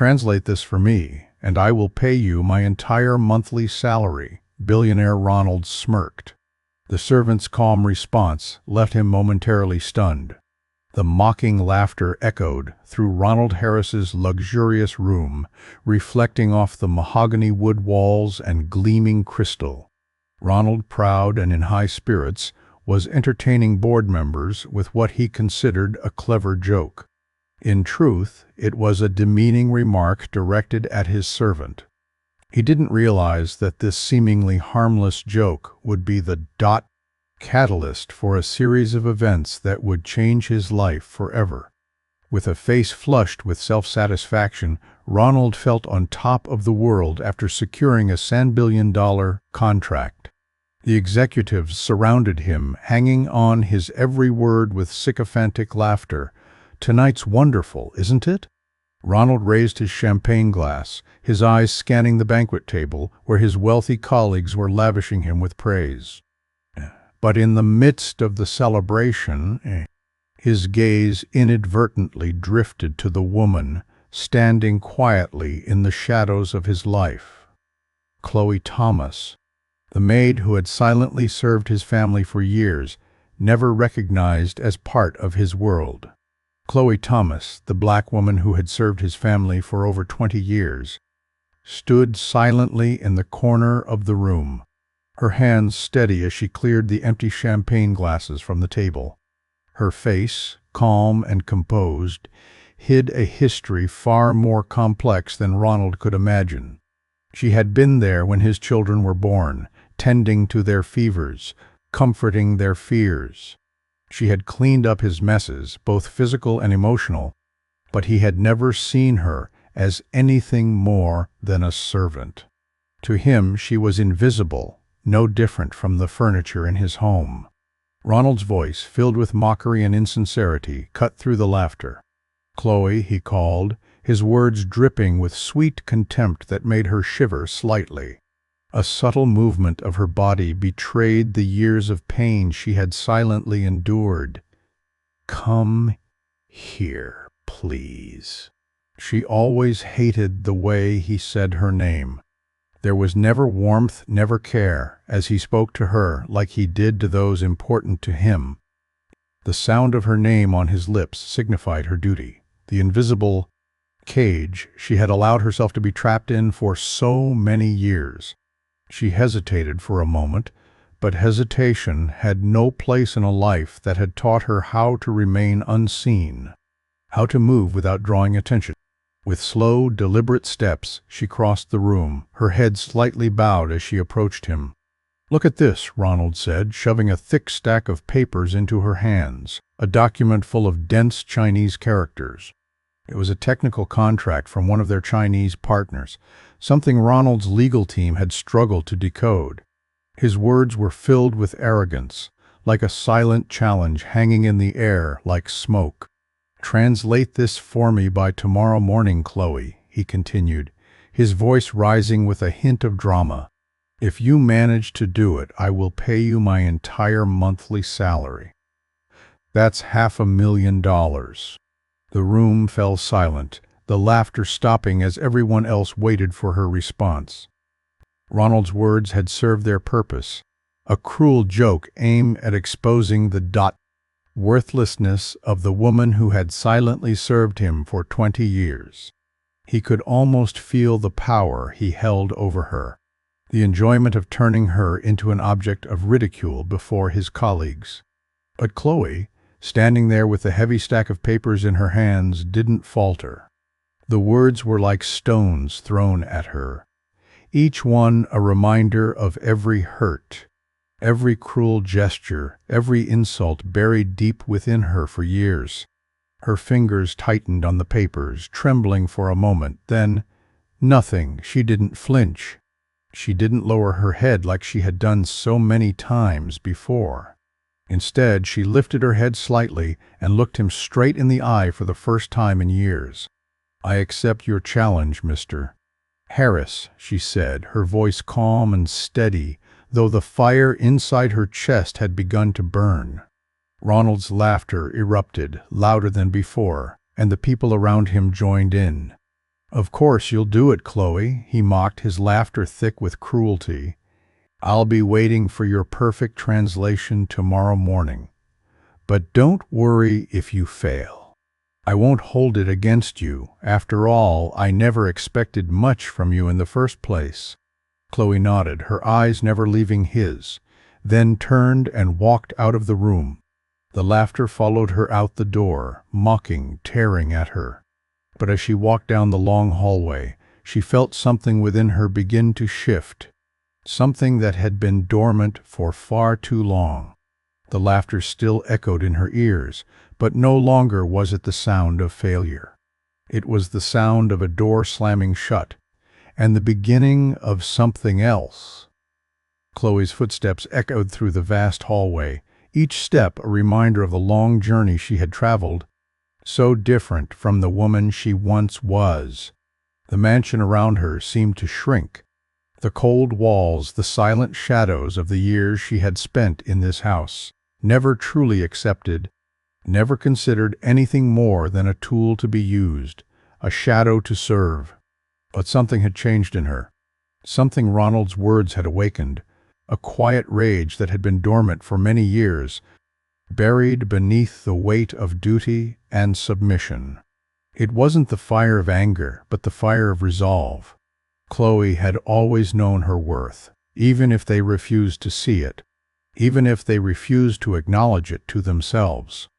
Translate this for me, and I will pay you my entire monthly salary." Billionaire Ronald smirked. The servant's calm response left him momentarily stunned. The mocking laughter echoed through Ronald Harris's luxurious room, reflecting off the mahogany wood walls and gleaming crystal. Ronald, proud and in high spirits, was entertaining board members with what he considered a clever joke. In truth, it was a demeaning remark directed at his servant. He didn't realize that this seemingly harmless joke would be the catalyst for a series of events that would change his life forever. With a face flushed with self-satisfaction, Ronald felt on top of the world after securing a $10 billion contract. The executives surrounded him, hanging on his every word with sycophantic laughter. "Tonight's wonderful, isn't it?" Ronald raised his champagne glass, his eyes scanning the banquet table where his wealthy colleagues were lavishing him with praise. But in the midst of the celebration, his gaze inadvertently drifted to the woman standing quietly in the shadows of his life. Chloe Thomas, the maid who had silently served his family for years, never recognized as part of his world. Chloe Thomas, the black woman who had served his family for over 20 years, stood silently in the corner of the room, her hands steady as she cleared the empty champagne glasses from the table. Her face, calm and composed, hid a history far more complex than Ronald could imagine. She had been there when his children were born, tending to their fevers, comforting their fears. She had cleaned up his messes, both physical and emotional, but he had never seen her as anything more than a servant. To him, she was invisible, no different from the furniture in his home. Ronald's voice, filled with mockery and insincerity, cut through the laughter. "Chloe," he called, his words dripping with sweet contempt that made her shiver slightly. A subtle movement of her body betrayed the years of pain she had silently endured. "Come here, please." She always hated the way he said her name. There was never warmth, never care, as he spoke to her like he did to those important to him. The sound of her name on his lips signified her duty, the invisible cage she had allowed herself to be trapped in for so many years. She hesitated for a moment, but hesitation had no place in a life that had taught her how to remain unseen, how to move without drawing attention. With slow, deliberate steps, she crossed the room, her head slightly bowed as she approached him. "Look at this," Ronald said, shoving a thick stack of papers into her hands, a document full of dense Chinese characters. It was a technical contract from one of their Chinese partners, something Ronald's legal team had struggled to decode. His words were filled with arrogance, like a silent challenge hanging in the air like smoke. "Translate this for me by tomorrow morning, Chloe," he continued, his voice rising with a hint of drama. "If you manage to do it, I will pay you my entire monthly salary. That's $500,000. The room fell silent, the laughter stopping as everyone else waited for her response. Ronald's words had served their purpose, a cruel joke aimed at exposing the worthlessness of the woman who had silently served him for 20 years. He could almost feel the power he held over her, the enjoyment of turning her into an object of ridicule before his colleagues. But Chloe, standing there with the heavy stack of papers in her hands, didn't falter. The words were like stones thrown at her, each one a reminder of every hurt, every cruel gesture, every insult buried deep within her for years. Her fingers tightened on the papers, trembling for a moment. Then, nothing. She didn't flinch. She didn't lower her head like she had done so many times before. Instead, she lifted her head slightly and looked him straight in the eye for the first time in years. "I accept your challenge, Mr. Harris," she said, her voice calm and steady, though the fire inside her chest had begun to burn. Ronald's laughter erupted, louder than before, and the people around him joined in. "Of course you'll do it, Chloe," he mocked, his laughter thick with cruelty. "I'll be waiting for your perfect translation tomorrow morning. But don't worry if you fail. I won't hold it against you. After all, I never expected much from you in the first place." Chloe nodded, her eyes never leaving his, then turned and walked out of the room. The laughter followed her out the door, mocking, tearing at her. But as she walked down the long hallway, she felt something within her begin to shift, something that had been dormant for far too long. The laughter still echoed in her ears, but no longer was it the sound of failure. It was the sound of a door slamming shut, and the beginning of something else. Chloe's footsteps echoed through the vast hallway, each step a reminder of the long journey she had traveled, so different from the woman she once was. The mansion around her seemed to shrink. The cold walls, the silent shadows of the years she had spent in this house, never truly accepted, never considered anything more than a tool to be used, a shadow to serve. But something had changed in her. Something Ronald's words had awakened, a quiet rage that had been dormant for many years, buried beneath the weight of duty and submission. It wasn't the fire of anger, but the fire of resolve. Chloe had always known her worth, even if they refused to see it, even if they refused to acknowledge it to themselves.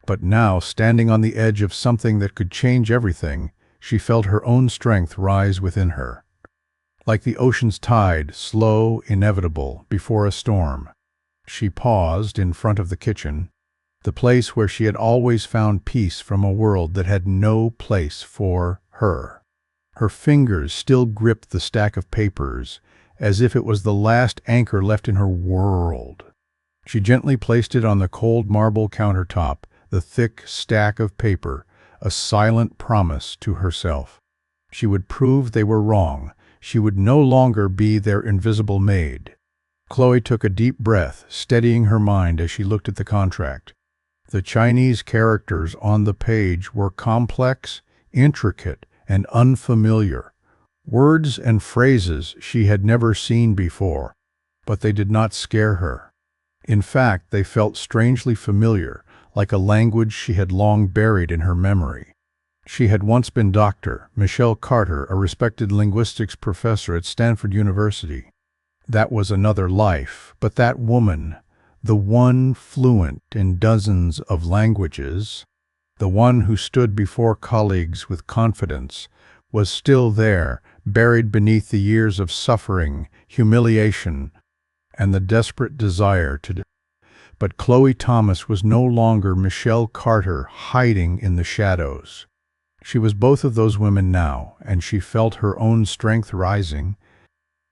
But now, standing on the edge of something that could change everything, she felt her own strength rise within her. Like the ocean's tide, slow, inevitable, before a storm. She paused in front of the kitchen, the place where she had always found peace from a world that had no place for her. Her fingers still gripped the stack of papers, as if it was the last anchor left in her world. She gently placed it on the cold marble countertop, the thick stack of paper, a silent promise to herself. She would prove they were wrong. She would no longer be their invisible maid. Chloe took a deep breath, steadying her mind as she looked at the contract. The Chinese characters on the page were complex, intricate, and unfamiliar. Words and phrases she had never seen before, but they did not scare her. In fact, they felt strangely familiar, like a language she had long buried in her memory. She had once been Dr. Michelle Carter, a respected linguistics professor at Stanford University. That was another life, but that woman, the one fluent in dozens of languages, the one who stood before colleagues with confidence, was still there, buried beneath the years of suffering, humiliation, and the desperate desire to. But Chloe Thomas was no longer Michelle Carter hiding in the shadows. She was both of those women now, and she felt her own strength rising,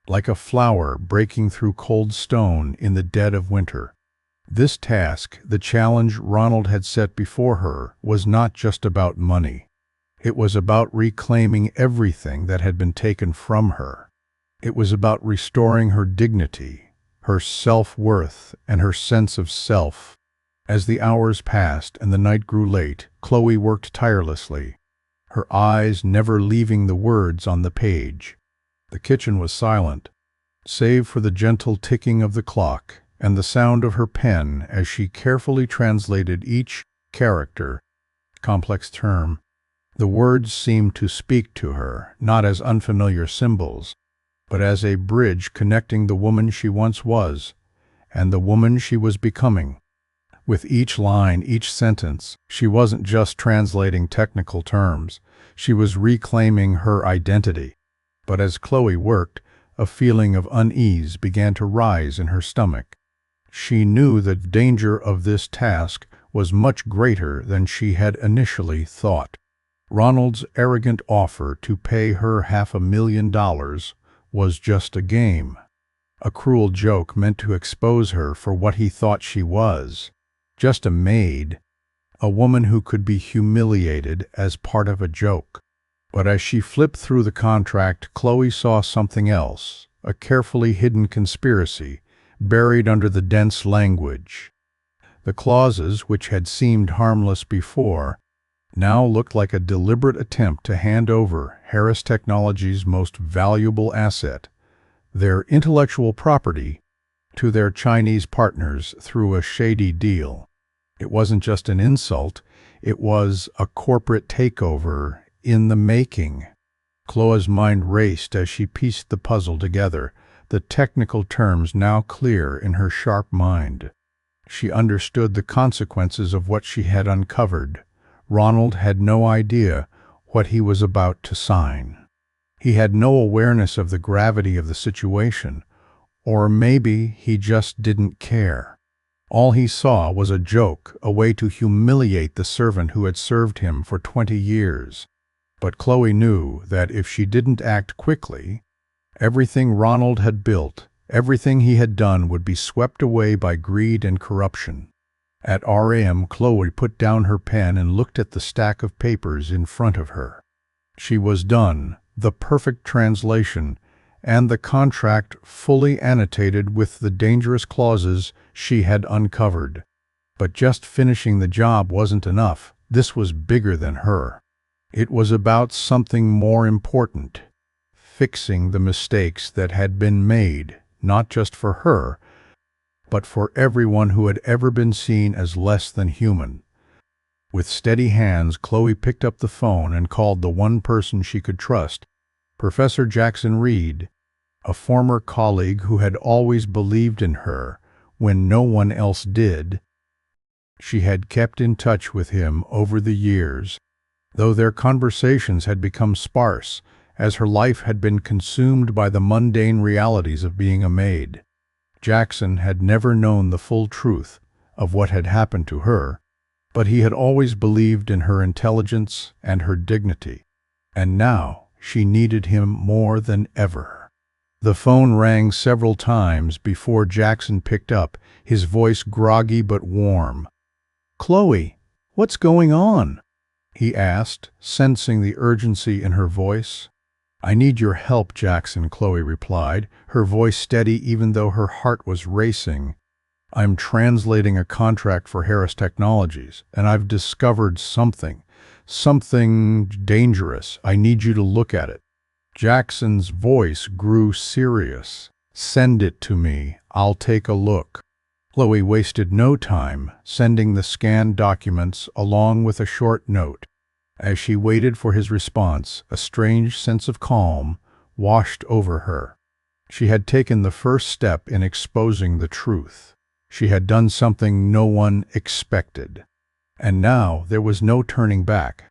like a flower breaking through cold stone in the dead of winter. This task, the challenge Ronald had set before her, was not just about money. It was about reclaiming everything that had been taken from her. It was about restoring her dignity, her self-worth, and her sense of self. As the hours passed and the night grew late, Chloe worked tirelessly, her eyes never leaving the words on the page. The kitchen was silent, save for the gentle ticking of the clock and the sound of her pen as she carefully translated each character, complex term. The words seemed to speak to her, not as unfamiliar symbols, but as a bridge connecting the woman she once was and the woman she was becoming. With each line, each sentence, she wasn't just translating technical terms. She was reclaiming her identity. But as Chloe worked, a feeling of unease began to rise in her stomach. She knew the danger of this task was much greater than she had initially thought. Ronald's arrogant offer to pay her $500,000 was just a game, a cruel joke meant to expose her for what he thought she was. Just a maid, a woman who could be humiliated as part of a joke. But as she flipped through the contract, Chloe saw something else, a carefully hidden conspiracy, buried under the dense language. The clauses, which had seemed harmless before, now looked like a deliberate attempt to hand over Harris Technology's most valuable asset, their intellectual property, to their Chinese partners through a shady deal. It wasn't just an insult, it was a corporate takeover in the making. Chloe's mind raced as she pieced the puzzle together, the technical terms now clear in her sharp mind. She understood the consequences of what she had uncovered. Ronald had no idea what he was about to sign. He had no awareness of the gravity of the situation, or maybe he just didn't care. All he saw was a joke, a way to humiliate the servant who had served him for 20 years. But Chloe knew that if she didn't act quickly, everything Ronald had built, everything he had done would be swept away by greed and corruption. At RAM, Chloe put down her pen and looked at the stack of papers in front of her. She was done, the perfect translation, and the contract fully annotated with the dangerous clauses she had uncovered. But just finishing the job wasn't enough. This was bigger than her. It was about something more important, fixing the mistakes that had been made, not just for her, but for everyone who had ever been seen as less than human. With steady hands, Chloe picked up the phone and called the one person she could trust, Professor Jackson Reed, a former colleague who had always believed in her when no one else did. She had kept in touch with him over the years, though their conversations had become sparse as her life had been consumed by the mundane realities of being a maid. Jackson had never known the full truth of what had happened to her, but he had always believed in her intelligence and her dignity, and now she needed him more than ever. The phone rang several times before Jackson picked up, his voice groggy but warm. "Chloe, what's going on?" he asked, sensing the urgency in her voice. "I need your help, Jackson," Chloe replied, her voice steady even though her heart was racing. "I'm translating a contract for Harris Technologies, and I've discovered something dangerous. I need you to look at it." Jackson's voice grew serious. "Send it to me. I'll take a look." Chloe wasted no time, sending the scanned documents along with a short note. As she waited for his response, a strange sense of calm washed over her. She had taken the first step in exposing the truth. She had done something no one expected. And now there was no turning back.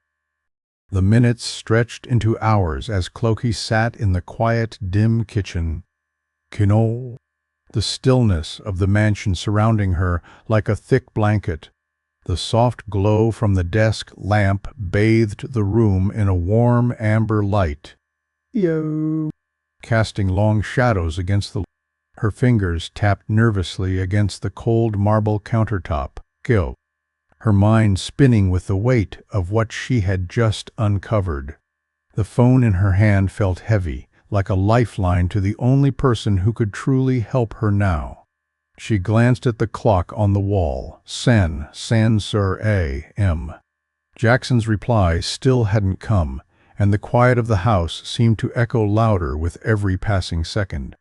The minutes stretched into hours as Chloe sat in the quiet, dim kitchen. The stillness of the mansion surrounding her like a thick blanket. The soft glow from the desk lamp bathed the room in a warm amber light, casting long shadows against the. Her fingers tapped nervously against the cold marble countertop, her mind spinning with the weight of what she had just uncovered. The phone in her hand felt heavy, like a lifeline to the only person who could truly help her now. She glanced at the clock on the wall. Sen sur A.M. Jackson's reply still hadn't come, and the quiet of the house seemed to echo louder with every passing second.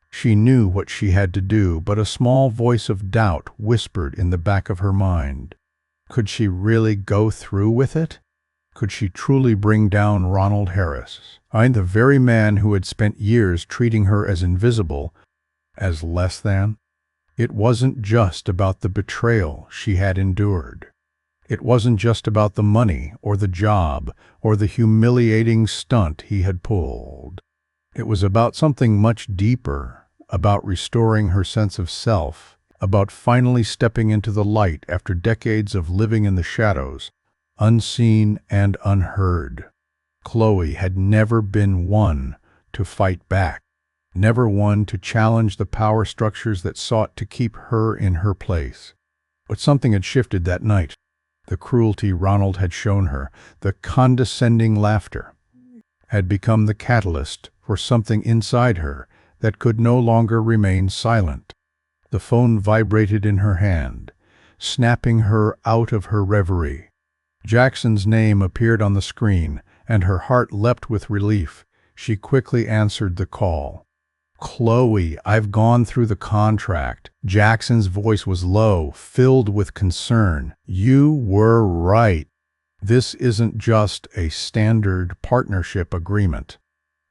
She knew what she had to do, but a small voice of doubt whispered in the back of her mind. Could she really go through with it? Could she truly bring down Ronald Harris, the very man who had spent years treating her as invisible, as less than? It wasn't just about the betrayal she had endured. It wasn't just about the money or the job or the humiliating stunt he had pulled. It was about something much deeper, about restoring her sense of self, about finally stepping into the light after decades of living in the shadows, unseen and unheard. Chloe had never been one to fight back, never one to challenge the power structures that sought to keep her in her place. But something had shifted that night. The cruelty Ronald had shown her, the condescending laughter, had become the catalyst for something inside her that could no longer remain silent. The phone vibrated in her hand, snapping her out of her reverie. Jackson's name appeared on the screen, and her heart leapt with relief. She quickly answered the call. "Chloe, I've gone through the contract." Jackson's voice was low, filled with concern. "You were right. This isn't just a standard partnership agreement.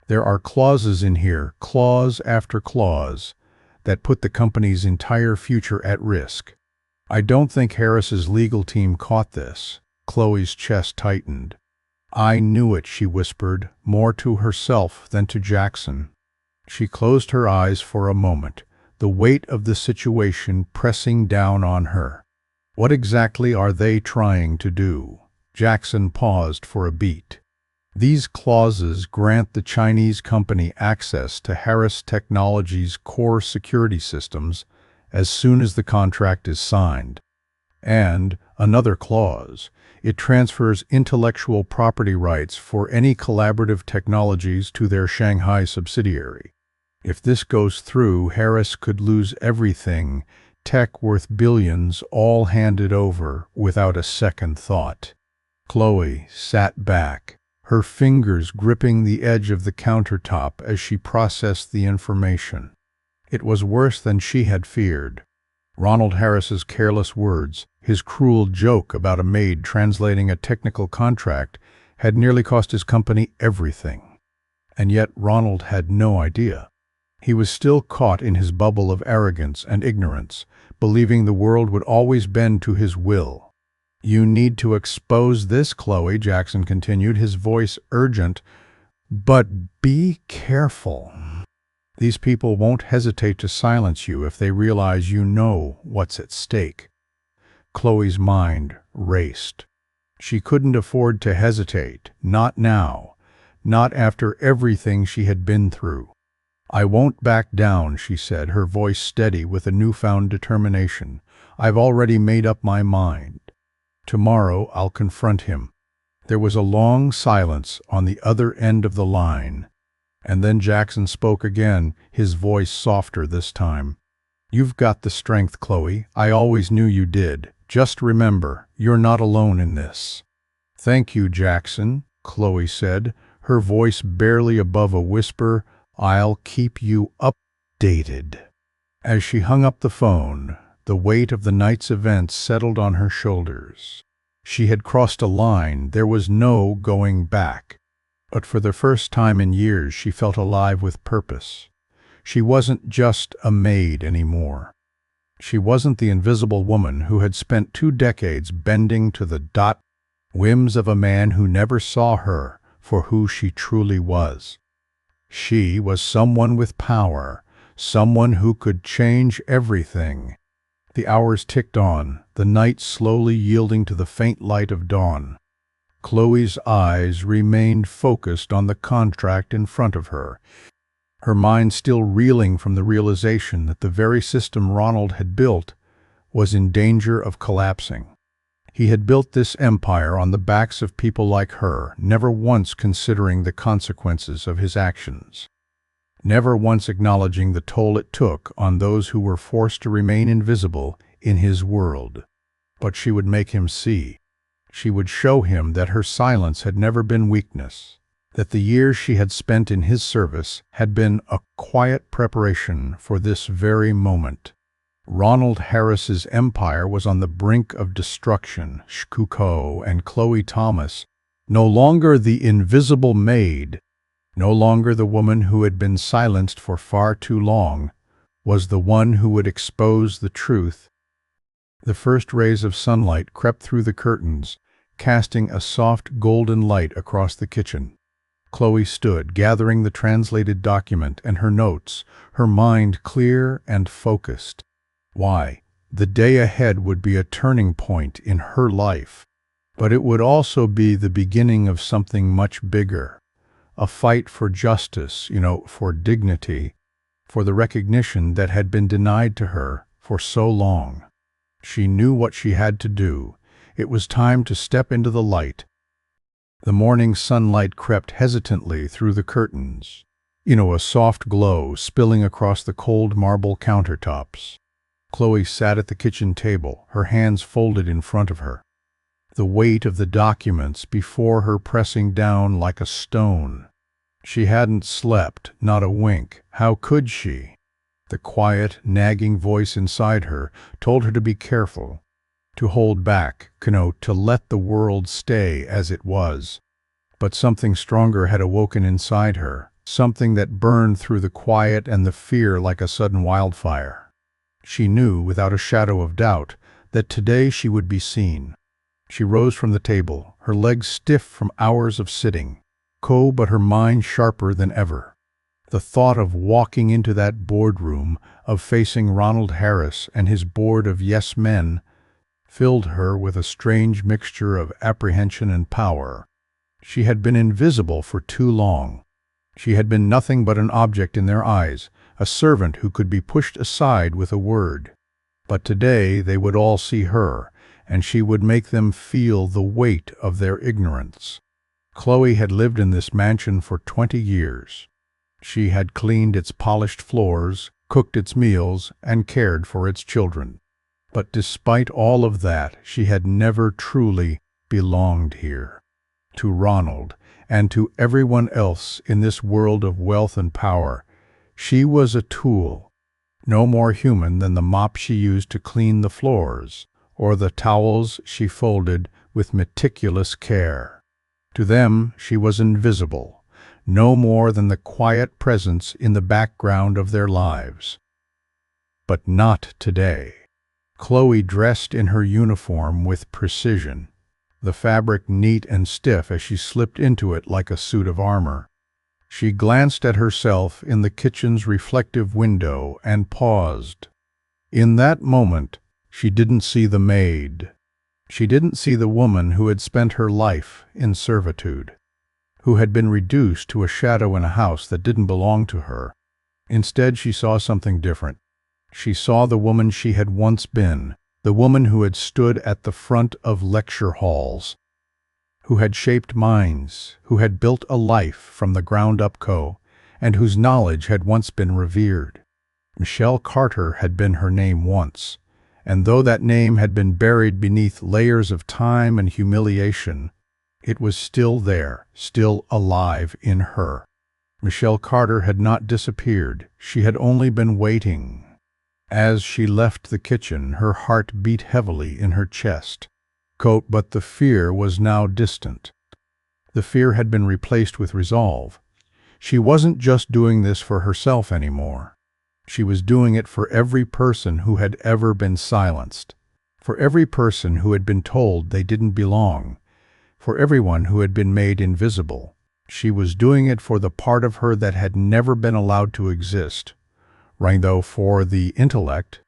There are clauses in here, clause after clause, that put the company's entire future at risk." "I don't think Harris's legal team caught this." Chloe's chest tightened. "I knew it," she whispered, more to herself than to Jackson. She closed her eyes for a moment, the weight of the situation pressing down on her. "What exactly are they trying to do?" Jackson paused for a beat. "These clauses grant the Chinese company access to Harris Technologies' core security systems as soon as the contract is signed. And another clause, it transfers intellectual property rights for any collaborative technologies to their Shanghai subsidiary. If this goes through, Harris could lose everything, tech worth billions, all handed over without a second thought." Chloe sat back, her fingers gripping the edge of the countertop as she processed the information. It was worse than she had feared. Ronald Harris's careless words, his cruel joke about a maid translating a technical contract, had nearly cost his company everything. And yet Ronald had no idea. He was still caught in his bubble of arrogance and ignorance, believing the world would always bend to his will. "You need to expose this, Chloe," Jackson continued, his voice urgent. "But be careful. These people won't hesitate to silence you if they realize you know what's at stake." Chloe's mind raced. She couldn't afford to hesitate, not now, not after everything she had been through. "I won't back down," she said, her voice steady with a newfound determination. "I've already made up my mind. Tomorrow I'll confront him." There was a long silence on the other end of the line, and then Jackson spoke again, his voice softer this time. "You've got the strength, Chloe. I always knew you did. Just remember, you're not alone in this." "Thank you, Jackson," Chloe said, her voice barely above a whisper. "I'll keep you updated." As she hung up the phone, the weight of the night's events settled on her shoulders. She had crossed a line, there was no going back. But for the first time in years she felt alive with purpose. She wasn't just a maid anymore. She wasn't the invisible woman who had spent 2 decades bending to the whims of a man who never saw her for who she truly was. She was someone with power, someone who could change everything. The hours ticked on, the night slowly yielding to the faint light of dawn. Chloe's eyes remained focused on the contract in front of her, her mind still reeling from the realization that the very system Ronald had built was in danger of collapsing. He had built this empire on the backs of people like her, never once considering the consequences of his actions, never once acknowledging the toll it took on those who were forced to remain invisible in his world. But she would make him see. She would show him that her silence had never been weakness, that the years she had spent in his service had been a quiet preparation for this very moment. Ronald Harris's empire was on the brink of destruction. Shkuko and Chloe Thomas, no longer the invisible maid, no longer the woman who had been silenced for far too long, was the one who would expose the truth. The first rays of sunlight crept through the curtains, casting a soft golden light across the kitchen. Chloe stood, gathering the translated document and her notes, her mind clear and focused. Why, the day ahead would be a turning point in her life, but it would also be the beginning of something much bigger, a fight for justice, for dignity, for the recognition that had been denied to her for so long. She knew what she had to do. It was time to step into the light. The morning sunlight crept hesitantly through the curtains, a soft glow spilling across the cold marble countertops. Chloe sat at the kitchen table, her hands folded in front of her. the weight of the documents before her pressing down like a stone. She hadn't slept, not a wink. How could she? The quiet, nagging voice inside her told her to be careful, to hold back, to let the world stay as it was. But something stronger had awoken inside her, something that burned through the quiet and the fear like a sudden wildfire. She knew, without a shadow of doubt, that today she would be seen. She rose from the table, her legs stiff from hours of sitting, but her mind sharper than ever. The thought of walking into that boardroom, of facing Ronald Harris and his board of yes men, filled her with a strange mixture of apprehension and power. She had been invisible for too long. She had been nothing but an object in their eyes, a servant who could be pushed aside with a word. But today they would all see her, and she would make them feel the weight of their ignorance. Chloe had lived in this mansion for 20 years. She had cleaned its polished floors, cooked its meals, and cared for its children. But despite all of that, she had never truly belonged here. To Ronald, and to everyone else in this world of wealth and power, she was a tool, no more human than the mop she used to clean the floors, or the towels she folded with meticulous care. To them she was invisible, no more than the quiet presence in the background of their lives. But not today. Chloe dressed in her uniform with precision, the fabric neat and stiff as she slipped into it like a suit of armor. She glanced at herself in the kitchen's reflective window and paused. In that moment, she didn't see the maid. She didn't see the woman who had spent her life in servitude, who had been reduced to a shadow in a house that didn't belong to her. Instead, she saw something different. She saw the woman she had once been, the woman who had stood at the front of lecture halls, who had shaped minds, who had built a life from the ground up, and whose knowledge had once been revered. Michelle Carter had been her name once, and though that name had been buried beneath layers of time and humiliation, it was still there, still alive in her. Michelle Carter had not disappeared. She had only been waiting. As she left the kitchen, her heart beat heavily in her chest. But the fear was now distant. The fear had been replaced with resolve. She wasn't just doing this for herself anymore. She was doing it for every person who had ever been silenced, for every person who had been told they didn't belong, for everyone who had been made invisible. She was doing it for the part of her that had never been allowed to exist. For the intellect,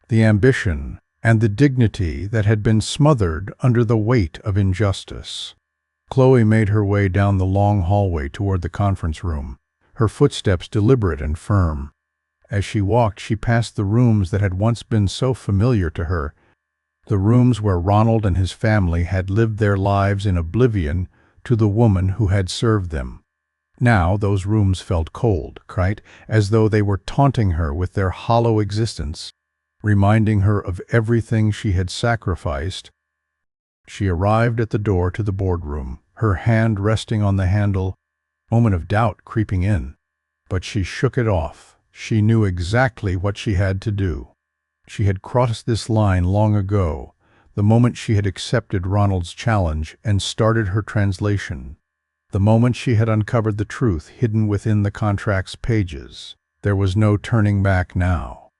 the ambition, and the dignity that had been smothered under the weight of injustice. Chloe made her way down the long hallway toward the conference room, her footsteps deliberate and firm. As she walked, she passed the rooms that had once been so familiar to her, the rooms where Ronald and his family had lived their lives in oblivion to the woman who had served them. Now those rooms felt cold, as though they were taunting her with their hollow existence, reminding her of everything she had sacrificed. She arrived at the door to the boardroom, her hand resting on the handle, moment of doubt creeping in. But she shook it off. She knew exactly what she had to do. She had crossed this line long ago, the moment she had accepted Ronald's challenge and started her translation. The moment she had uncovered the truth hidden within the contract's pages. There was no turning back now.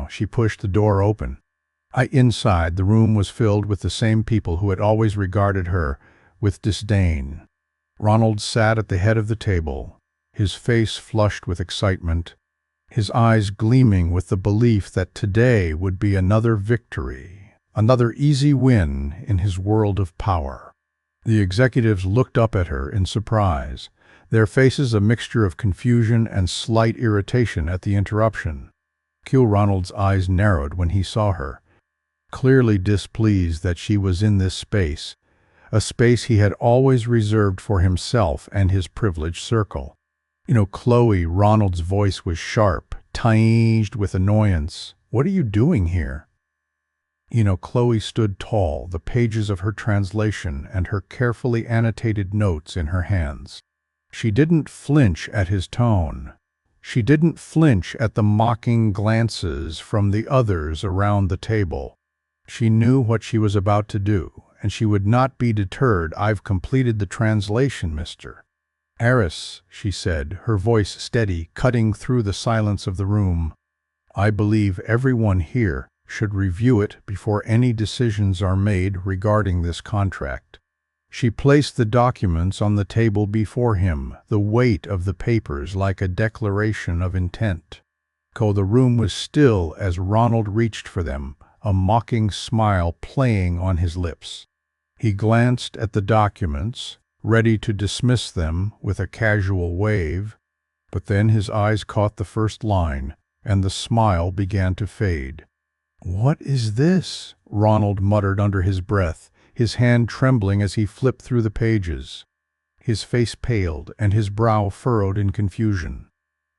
She pushed the door open. Inside, the room was filled with the same people who had always regarded her with disdain. Ronald sat at the head of the table, his face flushed with excitement, his eyes gleaming with the belief that today would be another victory, another easy win in his world of power. The executives looked up at her in surprise, their faces a mixture of confusion and slight irritation at the interruption. Ronald's eyes narrowed when he saw her, clearly displeased that she was in this space, a space he had always reserved for himself and his privileged circle. Chloe, Ronald's voice was sharp, tinged with annoyance. "What are you doing here?" Chloe stood tall, the pages of her translation and her carefully annotated notes in her hands. She didn't flinch at his tone. She didn't flinch at the mocking glances from the others around the table. She knew what she was about to do, and she would not be deterred. "I've completed the translation, Mr. Harris," she said, her voice steady, cutting through the silence of the room. "I believe everyone here should review it before any decisions are made regarding this contract." She placed the documents on the table before him, the weight of the papers like a declaration of intent. The room was still as Ronald reached for them, a mocking smile playing on his lips. He glanced at the documents, ready to dismiss them with a casual wave, but then his eyes caught the first line, and the smile began to fade. "What is this?" Ronald muttered under his breath, his hand trembling as he flipped through the pages. His face paled and his brow furrowed in confusion.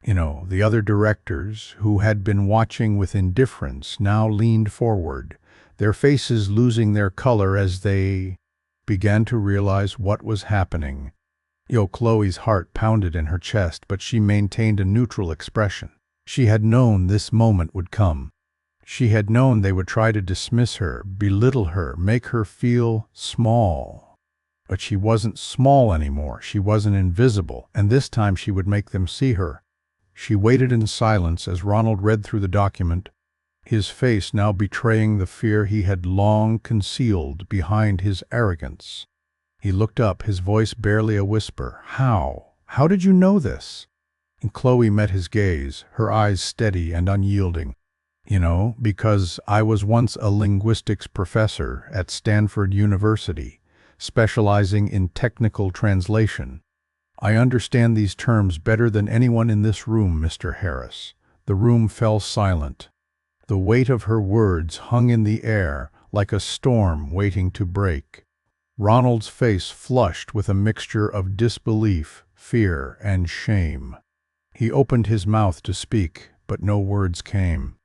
The other directors, who had been watching with indifference, now leaned forward, their faces losing their color as they began to realize what was happening. Chloe's heart pounded in her chest, but she maintained a neutral expression. She had known this moment would come. She had known they would try to dismiss her, belittle her, make her feel small. But she wasn't small anymore. She wasn't invisible, and this time she would make them see her. She waited in silence as Ronald read through the document, his face now betraying the fear he had long concealed behind his arrogance. He looked up, his voice barely a whisper. "How? How did you know this?" And Chloe met his gaze, her eyes steady and unyielding. "Because I was once a linguistics professor at Stanford University, specializing in technical translation. I understand these terms better than anyone in this room, Mr. Harris." The room fell silent. The weight of her words hung in the air like a storm waiting to break. Ronald's face flushed with a mixture of disbelief, fear, and shame. He opened his mouth to speak, but no words came.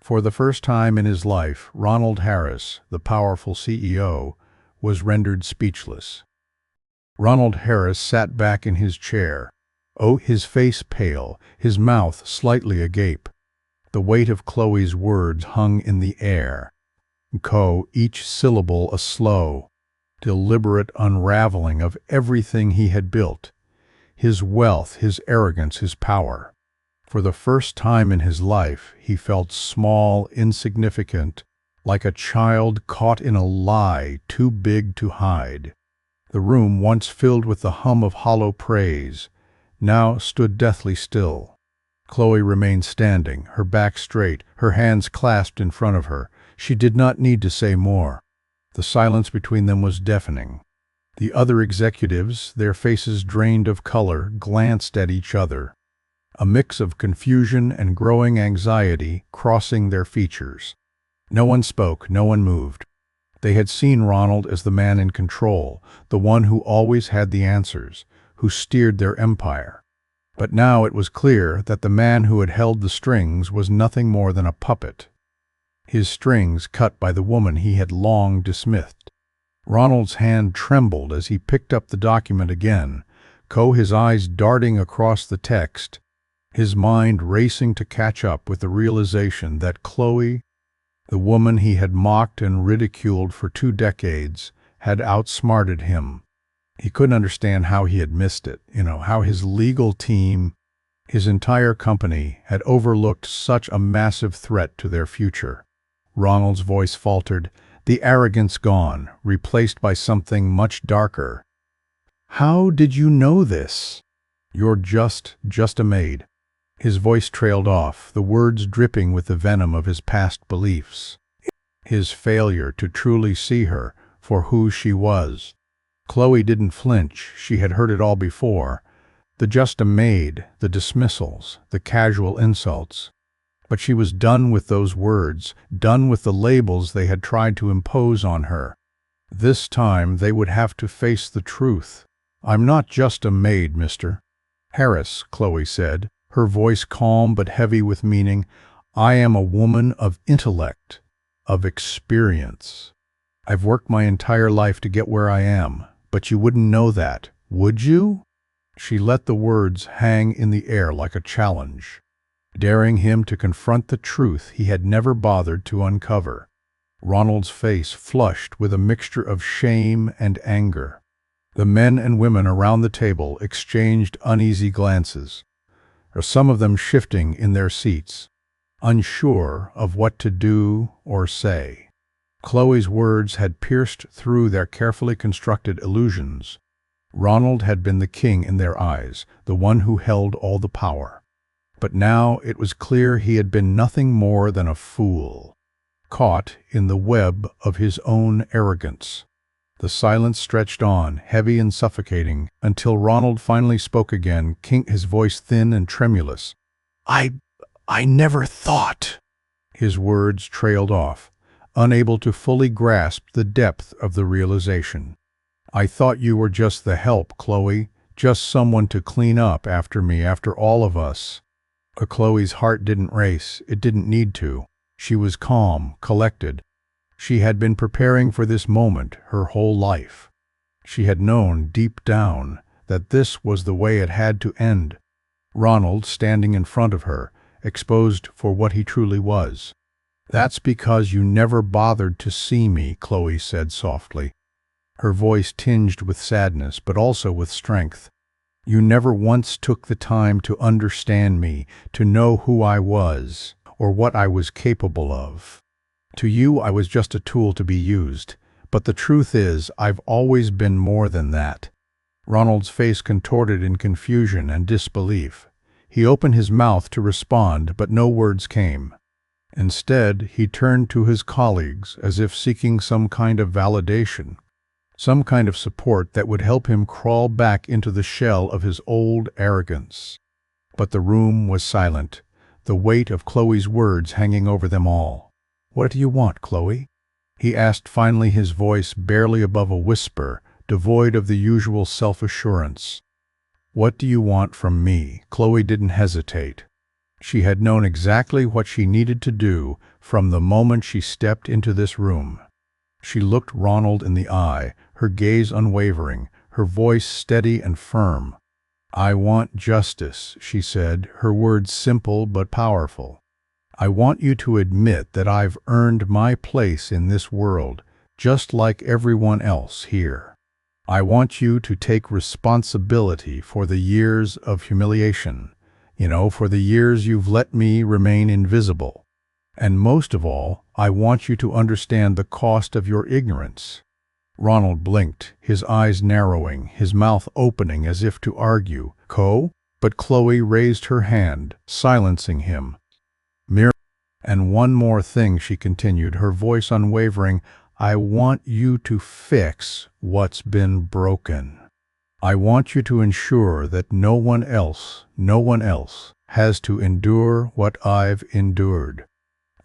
For the first time in his life, Ronald Harris, the powerful CEO, was rendered speechless. Ronald Harris sat back in his chair, his face pale, his mouth slightly agape. The weight of Chloe's words hung in the air. Each syllable a slow, deliberate unraveling of everything he had built. His wealth, his arrogance, his power. For the first time in his life, he felt small, insignificant, like a child caught in a lie too big to hide. The room, once filled with the hum of hollow praise, now stood deathly still. Chloe remained standing, her back straight, her hands clasped in front of her. She did not need to say more. The silence between them was deafening. The other executives, their faces drained of color, glanced at each other, a mix of confusion and growing anxiety crossing their features. No one spoke, no one moved. They had seen Ronald as the man in control, the one who always had the answers, who steered their empire. But now it was clear that the man who had held the strings was nothing more than a puppet. His strings cut by the woman he had long dismissed. Ronald's hand trembled as he picked up the document again, his eyes darting across the text, his mind racing to catch up with the realization that Chloe, the woman he had mocked and ridiculed for 2 decades, had outsmarted him. He couldn't understand how he had missed it, how his legal team, his entire company, had overlooked such a massive threat to their future. Ronald's voice faltered, the arrogance gone, replaced by something much darker. "How did you know this?" "You're just a maid." His voice trailed off, the words dripping with the venom of his past beliefs. His failure to truly see her for who she was. Chloe didn't flinch. She had heard it all before. The just a maid, the dismissals, the casual insults. But she was done with those words, done with the labels they had tried to impose on her. This time they would have to face the truth. "I'm not just a maid, Mr. Harris," Chloe said, her voice calm but heavy with meaning. "I am a woman of intellect, of experience. I've worked my entire life to get where I am, but you wouldn't know that, would you? She let the words hang in the air like a challenge, daring him to confront the truth he had never bothered to uncover. Ronald's face flushed with a mixture of shame and anger. The men and women around the table exchanged uneasy glances, or some of them shifting in their seats, unsure of what to do or say. Chloe's words had pierced through their carefully constructed illusions. Ronald had been the king in their eyes, the one who held all the power. But now it was clear he had been nothing more than a fool, caught in the web of his own arrogance. The silence stretched on, heavy and suffocating, until Ronald finally spoke again, his voice thin and tremulous. I never thought." His words trailed off, unable to fully grasp the depth of the realization. "I thought you were just the help, Chloe, just someone to clean up after me, after all of us." Chloe's heart didn't race, it didn't need to. She was calm, collected. She had been preparing for this moment her whole life. She had known, deep down, that this was the way it had to end. Ronald, standing in front of her, exposed for what he truly was. "That's because you never bothered to see me," Chloe said softly, her voice tinged with sadness but also with strength. "You never once took the time to understand me, to know who I was, or what I was capable of. To you, I was just a tool to be used. But the truth is, I've always been more than that." Ronald's face contorted in confusion and disbelief. He opened his mouth to respond, but no words came. Instead, he turned to his colleagues as if seeking some kind of validation, some kind of support that would help him crawl back into the shell of his old arrogance. But the room was silent, the weight of Chloe's words hanging over them all. "What do you want, Chloe?" he asked finally, his voice barely above a whisper, devoid of the usual self-assurance. "What do you want from me?" Chloe didn't hesitate. She had known exactly what she needed to do from the moment she stepped into this room. She looked Ronald in the eye, her gaze unwavering, her voice steady and firm. "I want justice," she said, her words simple but powerful. "I want you to admit that I've earned my place in this world, just like everyone else here. I want you to take responsibility for the years of humiliation, for the years you've let me remain invisible. And most of all, I want you to understand the cost of your ignorance." Ronald blinked, his eyes narrowing, his mouth opening as if to argue, But Chloe raised her hand, silencing him. "And one more thing," she continued, her voice unwavering, "I want you to fix what's been broken. I want you to ensure that no one else has to endure what I've endured.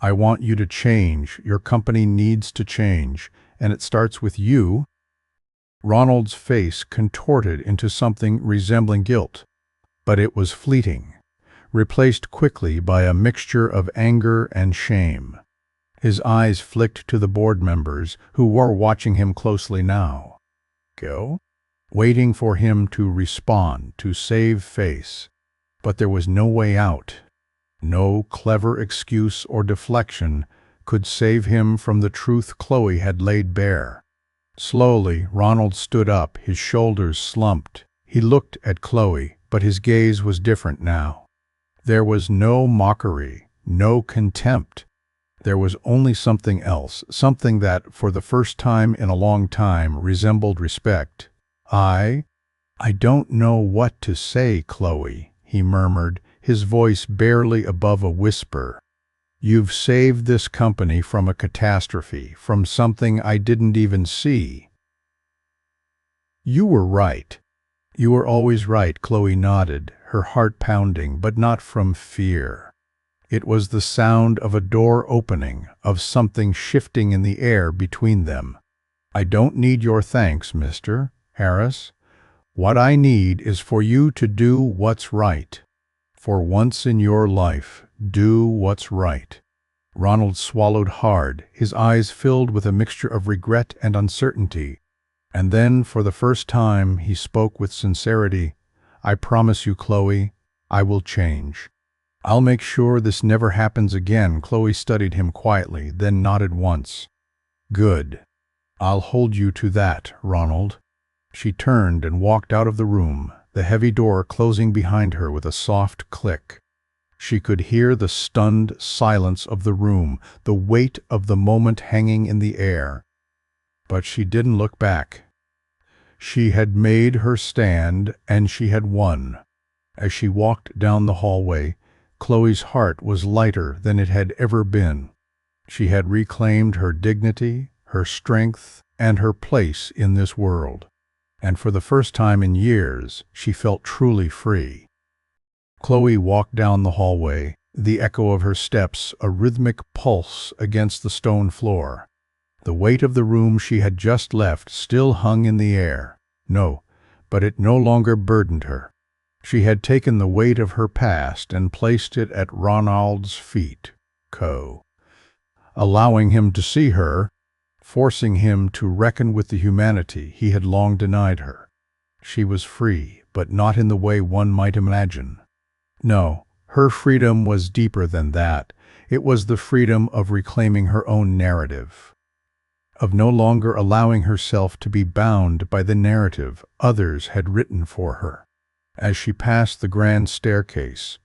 I want you to change. Your company needs to change, and it starts with you." Ronald's face contorted into something resembling guilt, but it was fleeting, replaced quickly by a mixture of anger and shame. His eyes flicked to the board members, who were watching him closely now, waiting for him to respond, to save face. But there was no way out. No clever excuse or deflection could save him from the truth Chloe had laid bare. Slowly, Ronald stood up, his shoulders slumped. He looked at Chloe, but his gaze was different now. There was no mockery, no contempt. There was only something else, something that, for the first time in a long time, resembled respect. I don't know what to say, Chloe," he murmured, his voice barely above a whisper. "You've saved this company from a catastrophe, from something I didn't even see." "You were right. You were always right," Chloe nodded, her heart pounding, but not from fear. It was the sound of a door opening, of something shifting in the air between them. "I don't need your thanks, Mr. Harris. What I need is for you to do what's right. For once in your life, do what's right." Ronald swallowed hard, his eyes filled with a mixture of regret and uncertainty. And then, for the first time, he spoke with sincerity. "I promise you, Chloe, I will change. I'll make sure this never happens again." Chloe studied him quietly, then nodded once. "Good. I'll hold you to that, Ronald." She turned and walked out of the room, the heavy door closing behind her with a soft click. She could hear the stunned silence of the room, the weight of the moment hanging in the air. But she didn't look back. She had made her stand, and she had won. As she walked down the hallway, Chloe's heart was lighter than it had ever been. She had reclaimed her dignity, her strength, and her place in this world. And for the first time in years, she felt truly free. Chloe walked down the hallway, the echo of her steps a rhythmic pulse against the stone floor. The weight of the room she had just left still hung in the air. No, but it no longer burdened her. She had taken the weight of her past and placed it at Ronald's feet, allowing him to see her, forcing him to reckon with the humanity he had long denied her. She was free, but not in the way one might imagine. No, her freedom was deeper than that. It was the freedom of reclaiming her own narrative, of no longer allowing herself to be bound by the narrative others had written for her. As she passed the grand staircase,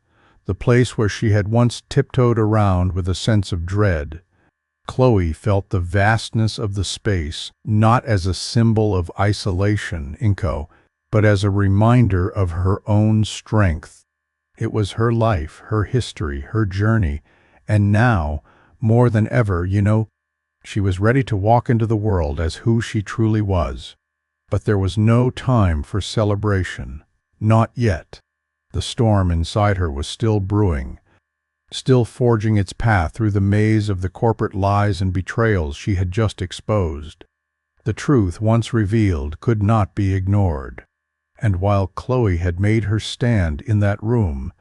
the place where she had once tiptoed around with a sense of dread, Chloe felt the vastness of the space, not as a symbol of isolation, but as a reminder of her own strength. It was her life, her history, her journey, and now, more than ever, she was ready to walk into the world as who she truly was. But there was no time for celebration. Not yet. The storm inside her was still brewing, still forging its path through the maze of the corporate lies and betrayals she had just exposed. The truth, once revealed, could not be ignored. And while Chloe had made her stand in that room,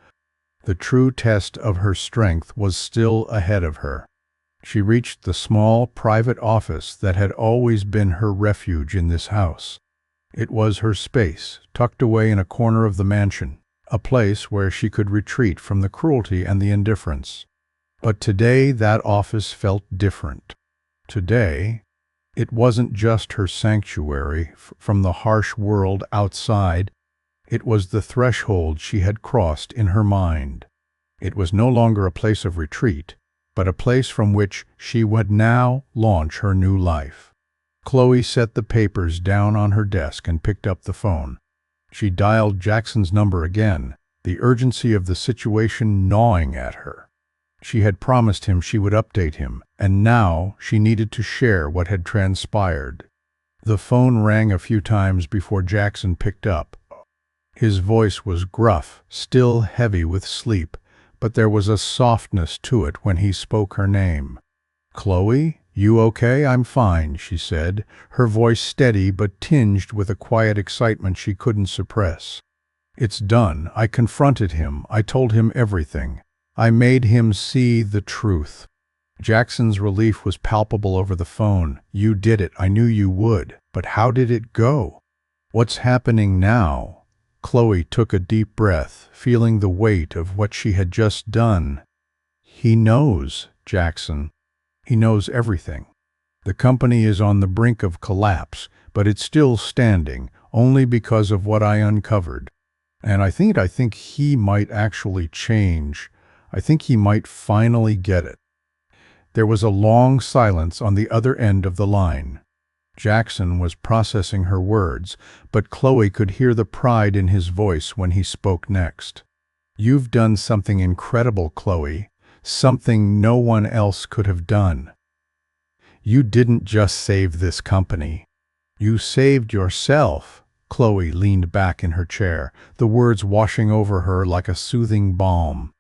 the true test of her strength was still ahead of her. She reached the small, private office that had always been her refuge in this house. It was her space, tucked away in a corner of the mansion, a place where she could retreat from the cruelty and the indifference. But today that office felt different. Today, it wasn't just her sanctuary from the harsh world outside. It was the threshold she had crossed in her mind. It was no longer a place of retreat, but a place from which she would now launch her new life. Chloe set the papers down on her desk and picked up the phone. She dialed Jackson's number again, the urgency of the situation gnawing at her. She had promised him she would update him, and now she needed to share what had transpired. The phone rang a few times before Jackson picked up. His voice was gruff, still heavy with sleep, but there was a softness to it when he spoke her name. "Chloe? You okay?" "I'm fine," she said, her voice steady but tinged with a quiet excitement she couldn't suppress. "It's done. I confronted him. I told him everything. I made him see the truth." Jackson's relief was palpable over the phone. "You did it. I knew you would. But how did it go? What's happening now?" Chloe took a deep breath, feeling the weight of what she had just done. "He knows, Jackson. He knows everything. The company is on the brink of collapse, but it's still standing, only because of what I uncovered. And I think he might actually change. I think he might finally get it." There was a long silence on the other end of the line. Jackson was processing her words, but Chloe could hear the pride in his voice when he spoke next. "You've done something incredible, Chloe. Something no one else could have done. You didn't just save this company. You saved yourself." Chloe leaned back in her chair, the words washing over her like a soothing balm.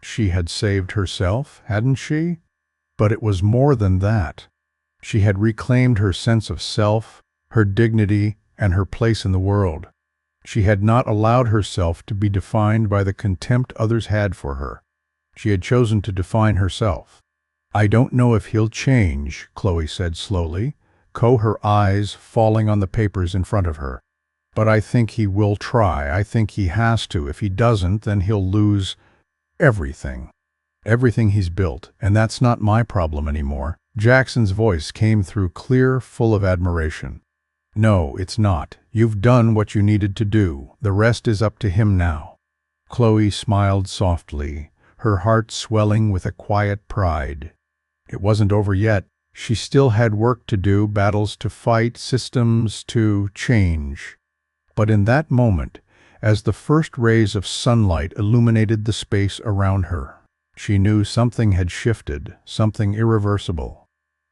She had saved herself, hadn't she? But it was more than that. She had reclaimed her sense of self, her dignity, and her place in the world. She had not allowed herself to be defined by the contempt others had for her. She had chosen to define herself. "I don't know if he'll change," Chloe said slowly, her eyes falling on the papers in front of her. "But I think he will try. I think he has to. If he doesn't, then he'll lose everything. Everything he's built, and that's not my problem anymore." Jackson's voice came through clear, full of admiration. "No, it's not. You've done what you needed to do. The rest is up to him now." Chloe smiled softly, her heart swelling with a quiet pride. It wasn't over yet. She still had work to do, battles to fight, systems to change. But in that moment, as the first rays of sunlight illuminated the space around her, she knew something had shifted, something irreversible.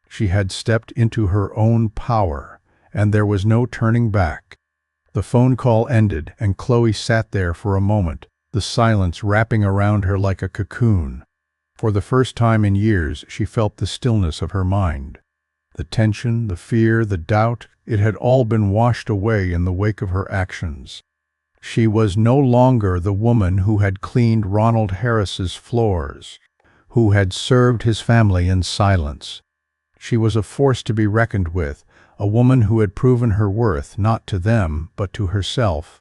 She had stepped into her own power, and there was no turning back. The phone call ended, and Chloe sat there for a moment, the silence wrapping around her like a cocoon. For the first time in years, she felt the stillness of her mind. The tension, the fear, the doubt, it had all been washed away in the wake of her actions. She was no longer the woman who had cleaned Ronald Harris's floors, who had served his family in silence. She was a force to be reckoned with, a woman who had proven her worth not to them, but to herself.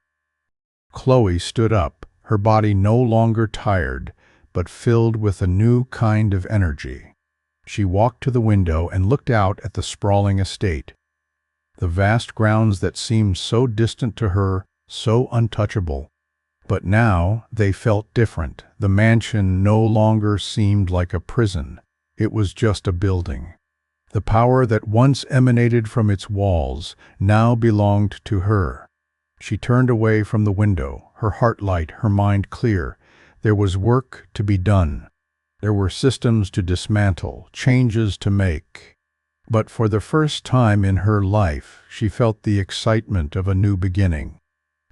Chloe stood up, her body no longer tired, but filled with a new kind of energy. She walked to the window and looked out at the sprawling estate. The vast grounds that seemed so distant to her, so untouchable. But now they felt different. The mansion no longer seemed like a prison. It was just a building. The power that once emanated from its walls now belonged to her. She turned away from the window, her heart light, her mind clear. There was work to be done. There were systems to dismantle, changes to make. But for the first time in her life, she felt the excitement of a new beginning.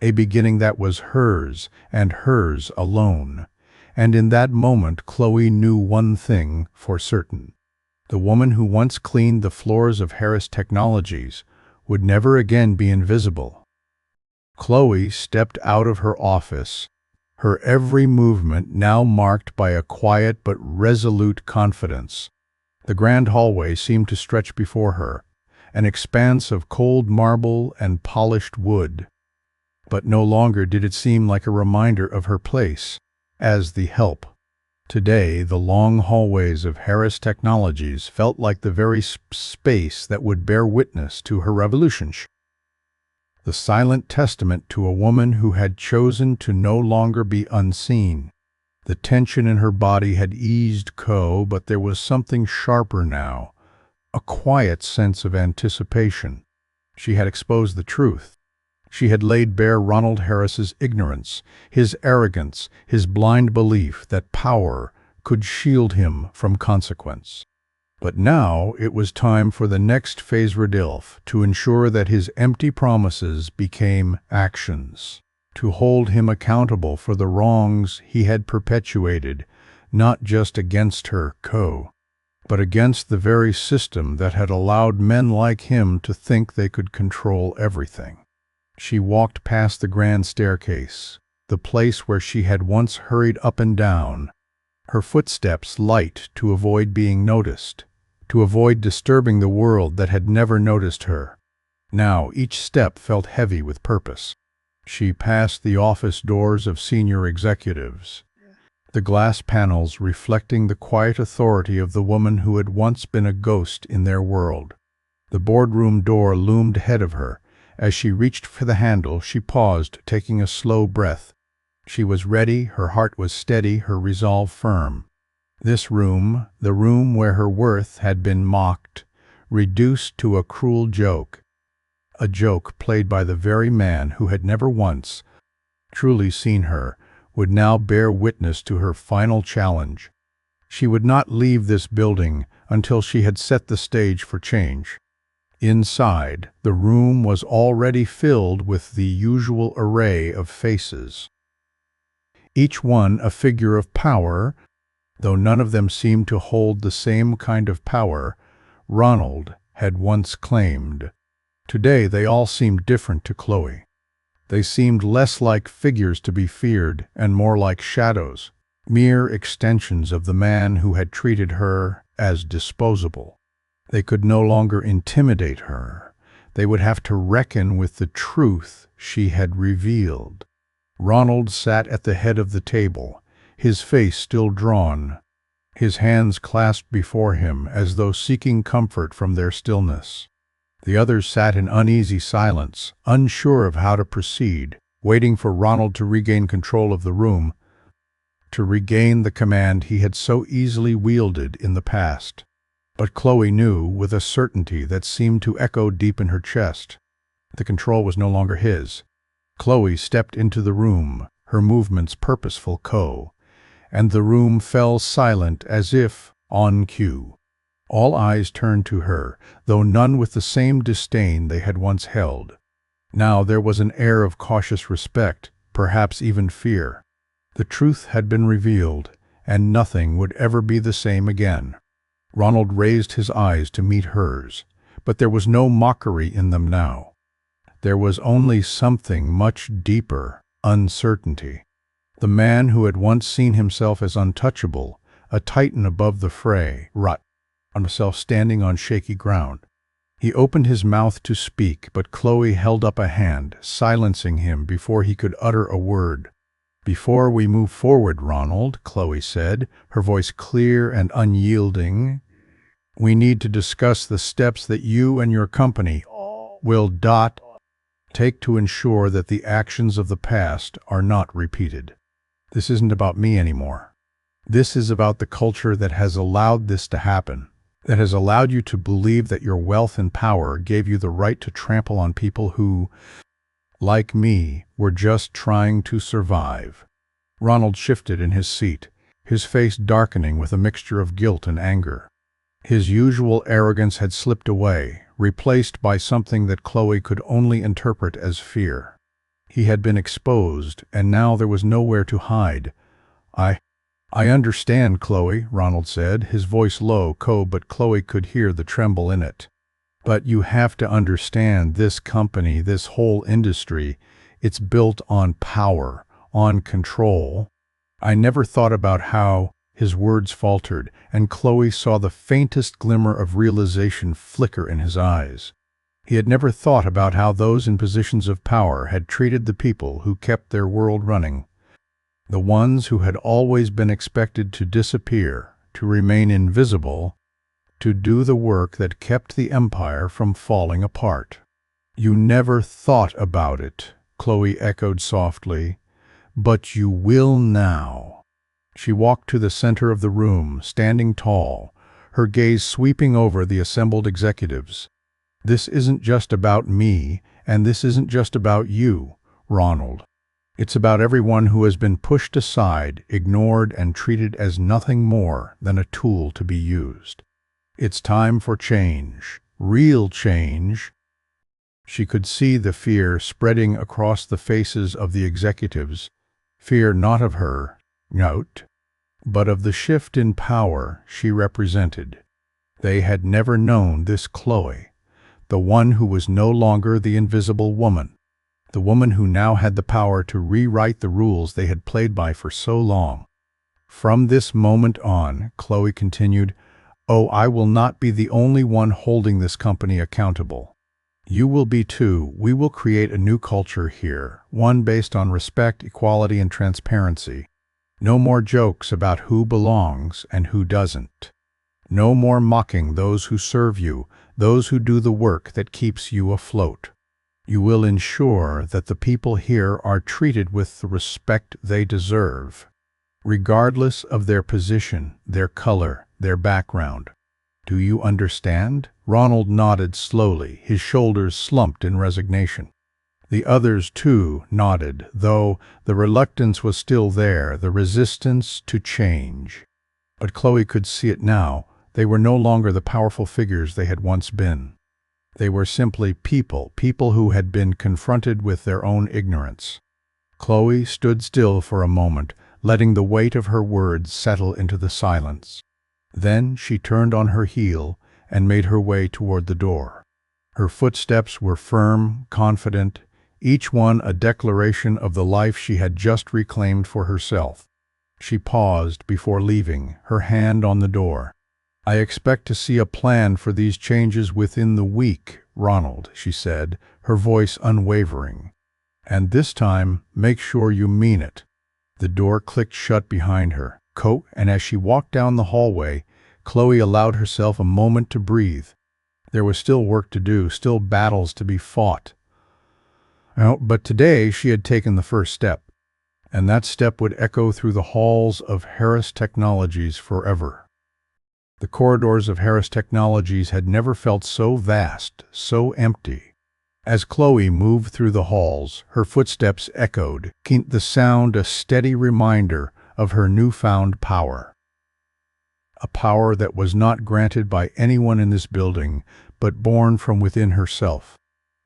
A beginning that was hers, and hers alone. And in that moment, Chloe knew one thing for certain. The woman who once cleaned the floors of Harris Technologies would never again be invisible. Chloe stepped out of her office, her every movement now marked by a quiet but resolute confidence. The grand hallway seemed to stretch before her, an expanse of cold marble and polished wood. But no longer did it seem like a reminder of her place as the help. Today, the long hallways of Harris Technologies felt like the very space that would bear witness to her revolution. The silent testament to a woman who had chosen to no longer be unseen. The tension in her body had eased, but there was something sharper now, a quiet sense of anticipation. She had exposed the truth. She had laid bare Ronald Harris's ignorance, his arrogance, his blind belief that power could shield him from consequence. But now it was time for the next phase to ensure that his empty promises became actions, to hold him accountable for the wrongs he had perpetuated, not just against her, but against the very system that had allowed men like him to think they could control everything. She walked past the grand staircase, the place where she had once hurried up and down, her footsteps light to avoid being noticed, to avoid disturbing the world that had never noticed her. Now each step felt heavy with purpose. She passed the office doors of senior executives, the glass panels reflecting the quiet authority of the woman who had once been a ghost in their world. The boardroom door loomed ahead of her. As she reached for the handle, she paused, taking a slow breath. She was ready, her heart was steady, her resolve firm. This room, the room where her worth had been mocked, reduced to a cruel joke. A joke played by the very man who had never once truly seen her, would now bear witness to her final challenge. She would not leave this building until she had set the stage for change. Inside, the room was already filled with the usual array of faces. Each one a figure of power, though none of them seemed to hold the same kind of power Ronald had once claimed. Today they all seemed different to Chloe. They seemed less like figures to be feared and more like shadows, mere extensions of the man who had treated her as disposable. They could no longer intimidate her. They would have to reckon with the truth she had revealed. Ronald sat at the head of the table, his face still drawn, his hands clasped before him as though seeking comfort from their stillness. The others sat in uneasy silence, unsure of how to proceed, waiting for Ronald to regain control of the room, to regain the command he had so easily wielded in the past. But Chloe knew, with a certainty that seemed to echo deep in her chest, the control was no longer his. Chloe stepped into the room, her movements purposeful, and the room fell silent as if on cue. All eyes turned to her, though none with the same disdain they had once held. Now there was an air of cautious respect, perhaps even fear. The truth had been revealed, and nothing would ever be the same again. Ronald raised his eyes to meet hers, but there was no mockery in them now. There was only something much deeper, uncertainty. The man who had once seen himself as untouchable, a titan above the fray, found himself standing on shaky ground. He opened his mouth to speak, but Chloe held up a hand, silencing him before he could utter a word. "Before we move forward, Ronald," Chloe said, her voice clear and unyielding, "we need to discuss the steps that you and your company will take to ensure that the actions of the past are not repeated. This isn't about me anymore. This is about the culture that has allowed this to happen, that has allowed you to believe that your wealth and power gave you the right to trample on people who, like me, were just trying to survive." Ronald shifted in his seat, his face darkening with a mixture of guilt and anger. His usual arrogance had slipped away, replaced by something that Chloe could only interpret as fear. He had been exposed, and now there was nowhere to hide. I understand, Chloe," Ronald said, his voice low, but Chloe could hear the tremble in it. "But you have to understand, this company, this whole industry, it's built on power, on control." "I never thought about how—" His words faltered, and Chloe saw the faintest glimmer of realization flicker in his eyes. He had never thought about how those in positions of power had treated the people who kept their world running. The ones who had always been expected to disappear, to remain invisible, to do the work that kept the empire from falling apart. "You never thought about it," Chloe echoed softly, "but you will now." She walked to the center of the room, standing tall, her gaze sweeping over the assembled executives. "This isn't just about me, and this isn't just about you, Ronald. It's about everyone who has been pushed aside, ignored, and treated as nothing more than a tool to be used. It's time for change, real change." She could see the fear spreading across the faces of the executives, fear not of her, but of the shift in power she represented. They had never known this Chloe, the one who was no longer the invisible woman, the woman who now had the power to rewrite the rules they had played by for so long. "From this moment on," Chloe continued, "I will not be the only one holding this company accountable. You will be too. We will create a new culture here, one based on respect, equality, and transparency. No more jokes about who belongs and who doesn't. No more mocking those who serve you, those who do the work that keeps you afloat. You will ensure that the people here are treated with the respect they deserve, regardless of their position, their color, their background. Do you understand?" Ronald nodded slowly, his shoulders slumped in resignation. The others, too, nodded, though the reluctance was still there, the resistance to change. But Chloe could see it now. They were no longer the powerful figures they had once been. They were simply people who had been confronted with their own ignorance. Chloe stood still for a moment, letting the weight of her words settle into the silence. Then she turned on her heel and made her way toward the door. Her footsteps were firm, confident, each one a declaration of the life she had just reclaimed for herself. She paused before leaving, her hand on the door. "I expect to see a plan for these changes within the week, Ronald," she said, her voice unwavering. "And this time, make sure you mean it." The door clicked shut behind her. And as she walked down the hallway, Chloe allowed herself a moment to breathe. There was still work to do, still battles to be fought. But today she had taken the first step, and that step would echo through the halls of Harris Technologies forever. The corridors of Harris Technologies had never felt so vast, so empty. As Chloe moved through the halls, her footsteps echoed, the sound a steady reminder of her newfound power. A power that was not granted by anyone in this building, but born from within herself.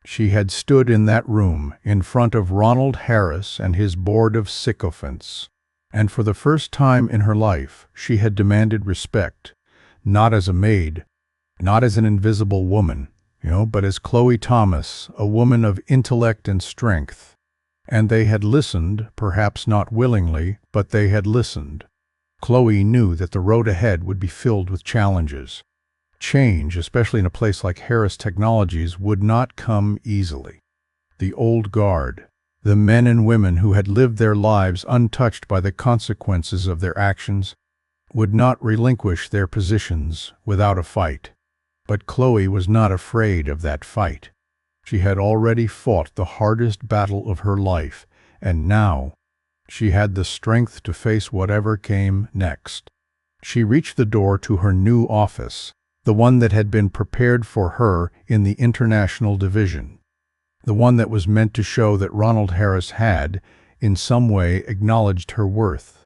She had stood in that room, in front of Ronald Harris and his board of sycophants, and for the first time in her life she had demanded respect, not as a maid, not as an invisible woman, but as Chloe Thomas, a woman of intellect and strength. And they had listened, perhaps not willingly, but they had listened. Chloe knew that the road ahead would be filled with challenges. Change, especially in a place like Harris Technologies, would not come easily. The old guard, the men and women who had lived their lives untouched by the consequences of their actions, would not relinquish their positions without a fight. But Chloe was not afraid of that fight. She had already fought the hardest battle of her life, and now she had the strength to face whatever came next. She reached the door to her new office, the one that had been prepared for her in the International Division, the one that was meant to show that Ronald Harris had, in some way, acknowledged her worth.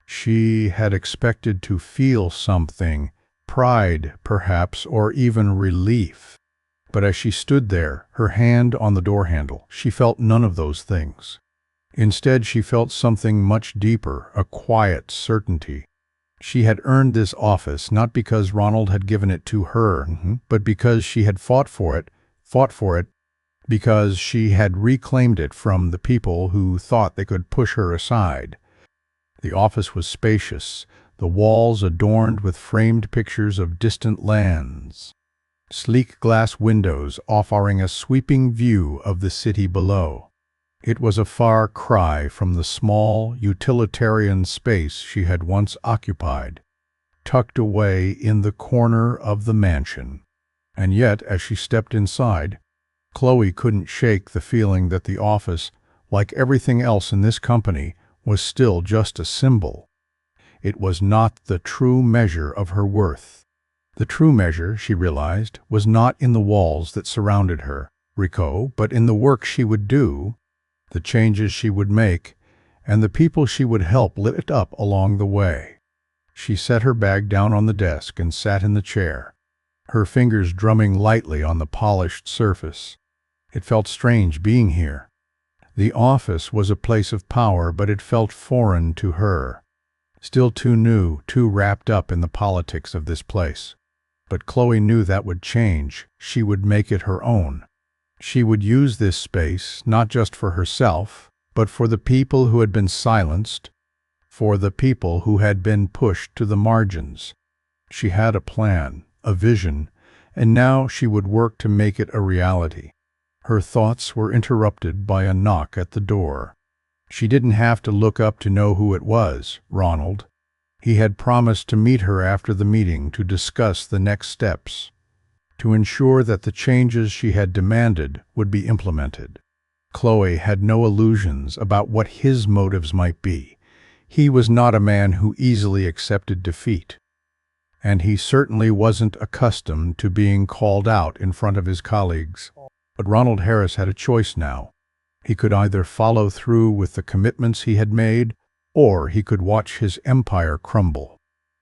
She had expected to feel something, pride, perhaps, or even relief. But as she stood there, her hand on the door handle, she felt none of those things. Instead, she felt something much deeper, a quiet certainty. She had earned this office not because Ronald had given it to her, but because she had fought for it, because she had reclaimed it from the people who thought they could push her aside. The office was spacious, the walls adorned with framed pictures of distant lands, sleek glass windows offering a sweeping view of the city below. It was a far cry from the small, utilitarian space she had once occupied, tucked away in the corner of the mansion. And yet, as she stepped inside, Chloe couldn't shake the feeling that the office, like everything else in this company, was still just a symbol. It was not the true measure of her worth. The true measure, she realized, was not in the walls that surrounded her, but in the work she would do, the changes she would make, and the people she would help lift up along the way. She set her bag down on the desk and sat in the chair, her fingers drumming lightly on the polished surface. It felt strange being here. The office was a place of power, but it felt foreign to her, still too new, too wrapped up in the politics of this place. But Chloe knew that would change. She would make it her own. She would use this space not just for herself, but for the people who had been silenced, for the people who had been pushed to the margins. She had a plan, a vision, and now she would work to make it a reality. Her thoughts were interrupted by a knock at the door. She didn't have to look up to know who it was, Ronald. He had promised to meet her after the meeting to discuss the next steps, to ensure that the changes she had demanded would be implemented. Chloe had no illusions about what his motives might be. He was not a man who easily accepted defeat, and he certainly wasn't accustomed to being called out in front of his colleagues. But Ronald Harris had a choice now. He could either follow through with the commitments he had made, or he could watch his empire crumble.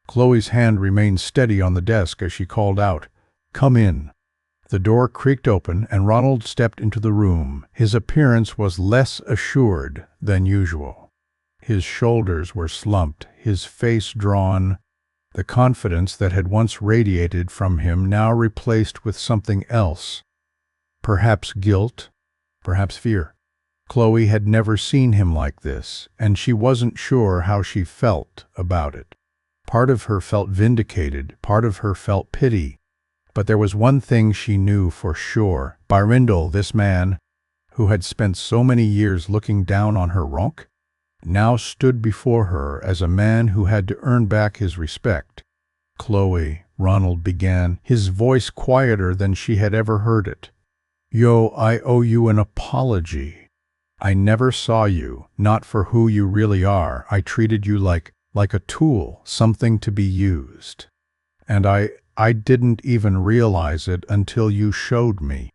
Chloe's hand remained steady on the desk as she called out, "Come in." The door creaked open and Ronald stepped into the room. His appearance was less assured than usual. His shoulders were slumped, his face drawn, the confidence that had once radiated from him now replaced with something else. Perhaps guilt, perhaps fear. Chloe had never seen him like this, and she wasn't sure how she felt about it. Part of her felt vindicated, part of her felt pity. But there was one thing she knew for sure. Byrindal, this man, who had spent so many years looking down on her rank, now stood before her as a man who had to earn back his respect. "Chloe," Ronald began, his voice quieter than she had ever heard it. I owe you an apology. I never saw you, not for who you really are. I treated you like a tool, something to be used. And I didn't even realize it until you showed me."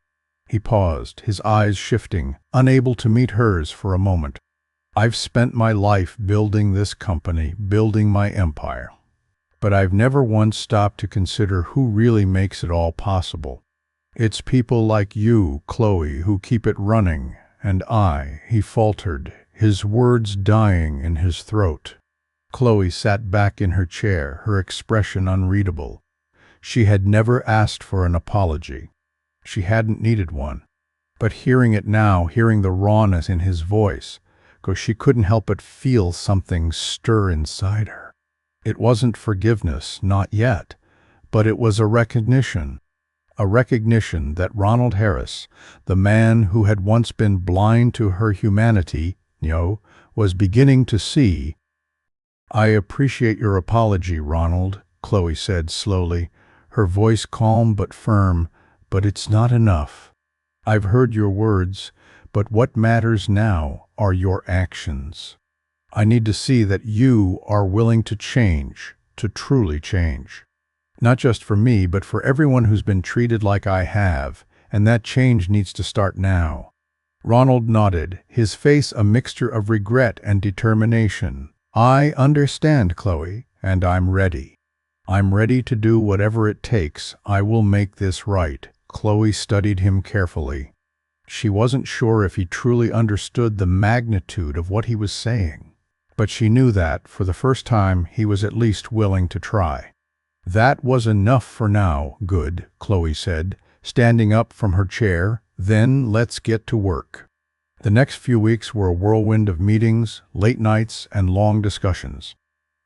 He paused, his eyes shifting, unable to meet hers for a moment. "I've spent my life building this company, building my empire. But I've never once stopped to consider who really makes it all possible. It's people like you, Chloe, who keep it running, and he faltered, his words dying in his throat. Chloe sat back in her chair, her expression unreadable. She had never asked for an apology. She hadn't needed one. But hearing it now, hearing the rawness in his voice, she couldn't help but feel something stir inside her. It wasn't forgiveness, not yet, but it was a recognition that Ronald Harris, the man who had once been blind to her humanity, was beginning to see. "I appreciate your apology, Ronald," Chloe said slowly, her voice calm but firm, "but it's not enough. I've heard your words, but what matters now are your actions. I need to see that you are willing to change, to truly change. Not just for me, but for everyone who's been treated like I have, and that change needs to start now." Ronald nodded, his face a mixture of regret and determination. "I understand, Chloe, and I'm ready. I'm ready to do whatever it takes. I will make this right." Chloe studied him carefully. She wasn't sure if he truly understood the magnitude of what he was saying, but she knew that, for the first time, he was at least willing to try. "That was enough for now, good," Chloe said, standing up from her chair. "Then let's get to work." The next few weeks were a whirlwind of meetings, late nights, and long discussions.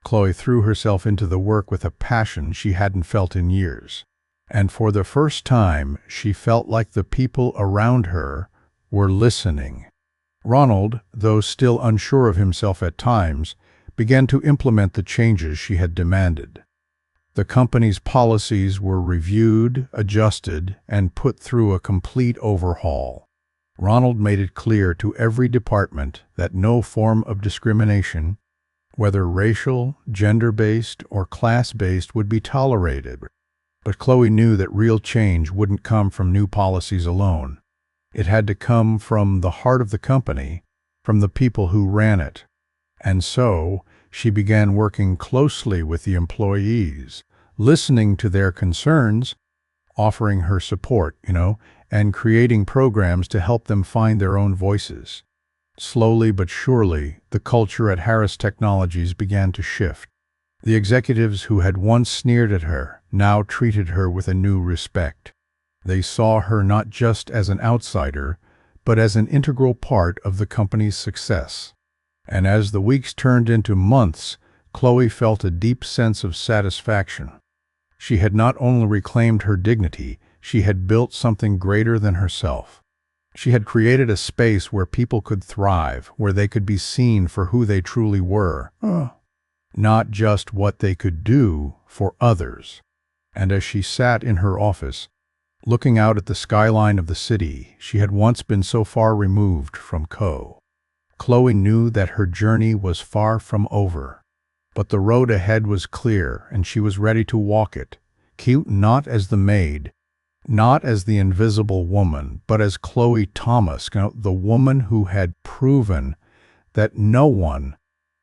Chloe threw herself into the work with a passion she hadn't felt in years. And for the first time, she felt like the people around her were listening. Ronald, though still unsure of himself at times, began to implement the changes she had demanded. The company's policies were reviewed, adjusted, and put through a complete overhaul. Ronald made it clear to every department that no form of discrimination, whether racial, gender-based, or class-based, would be tolerated. But Chloe knew that real change wouldn't come from new policies alone. It had to come from the heart of the company, from the people who ran it. And so, she began working closely with the employees, listening to their concerns, offering her support, and creating programs to help them find their own voices. Slowly but surely, the culture at Harris Technologies began to shift. The executives who had once sneered at her now treated her with a new respect. They saw her not just as an outsider, but as an integral part of the company's success. And as the weeks turned into months, Chloe felt a deep sense of satisfaction. She had not only reclaimed her dignity, she had built something greater than herself. She had created a space where people could thrive, where they could be seen for who they truly were, not just what they could do for others. And as she sat in her office, looking out at the skyline of the city she had once been so far removed from, Chloe knew that her journey was far from over. But the road ahead was clear, and she was ready to walk it, not as the maid, not as the invisible woman, but as Chloe Thomas, the woman who had proven that no one,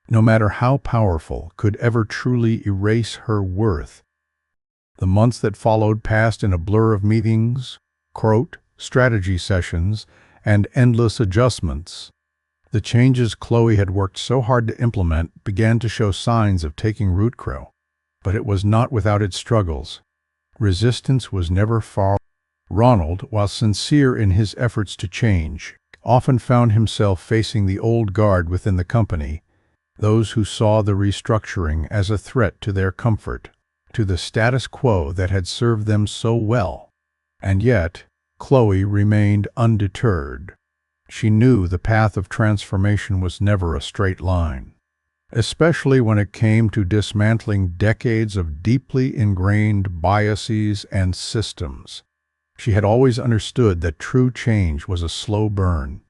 no matter how powerful, could ever truly erase her worth. The months that followed passed in a blur of meetings, strategy sessions, and endless adjustments. The changes Chloe had worked so hard to implement began to show signs of taking root, but it was not without its struggles. Resistance was never far. Ronald, while sincere in his efforts to change, often found himself facing the old guard within the company, those who saw the restructuring as a threat to their comfort, to the status quo that had served them so well. And yet, Chloe remained undeterred. She knew the path of transformation was never a straight line, especially when it came to dismantling decades of deeply ingrained biases and systems. She had always understood that true change was a slow burn,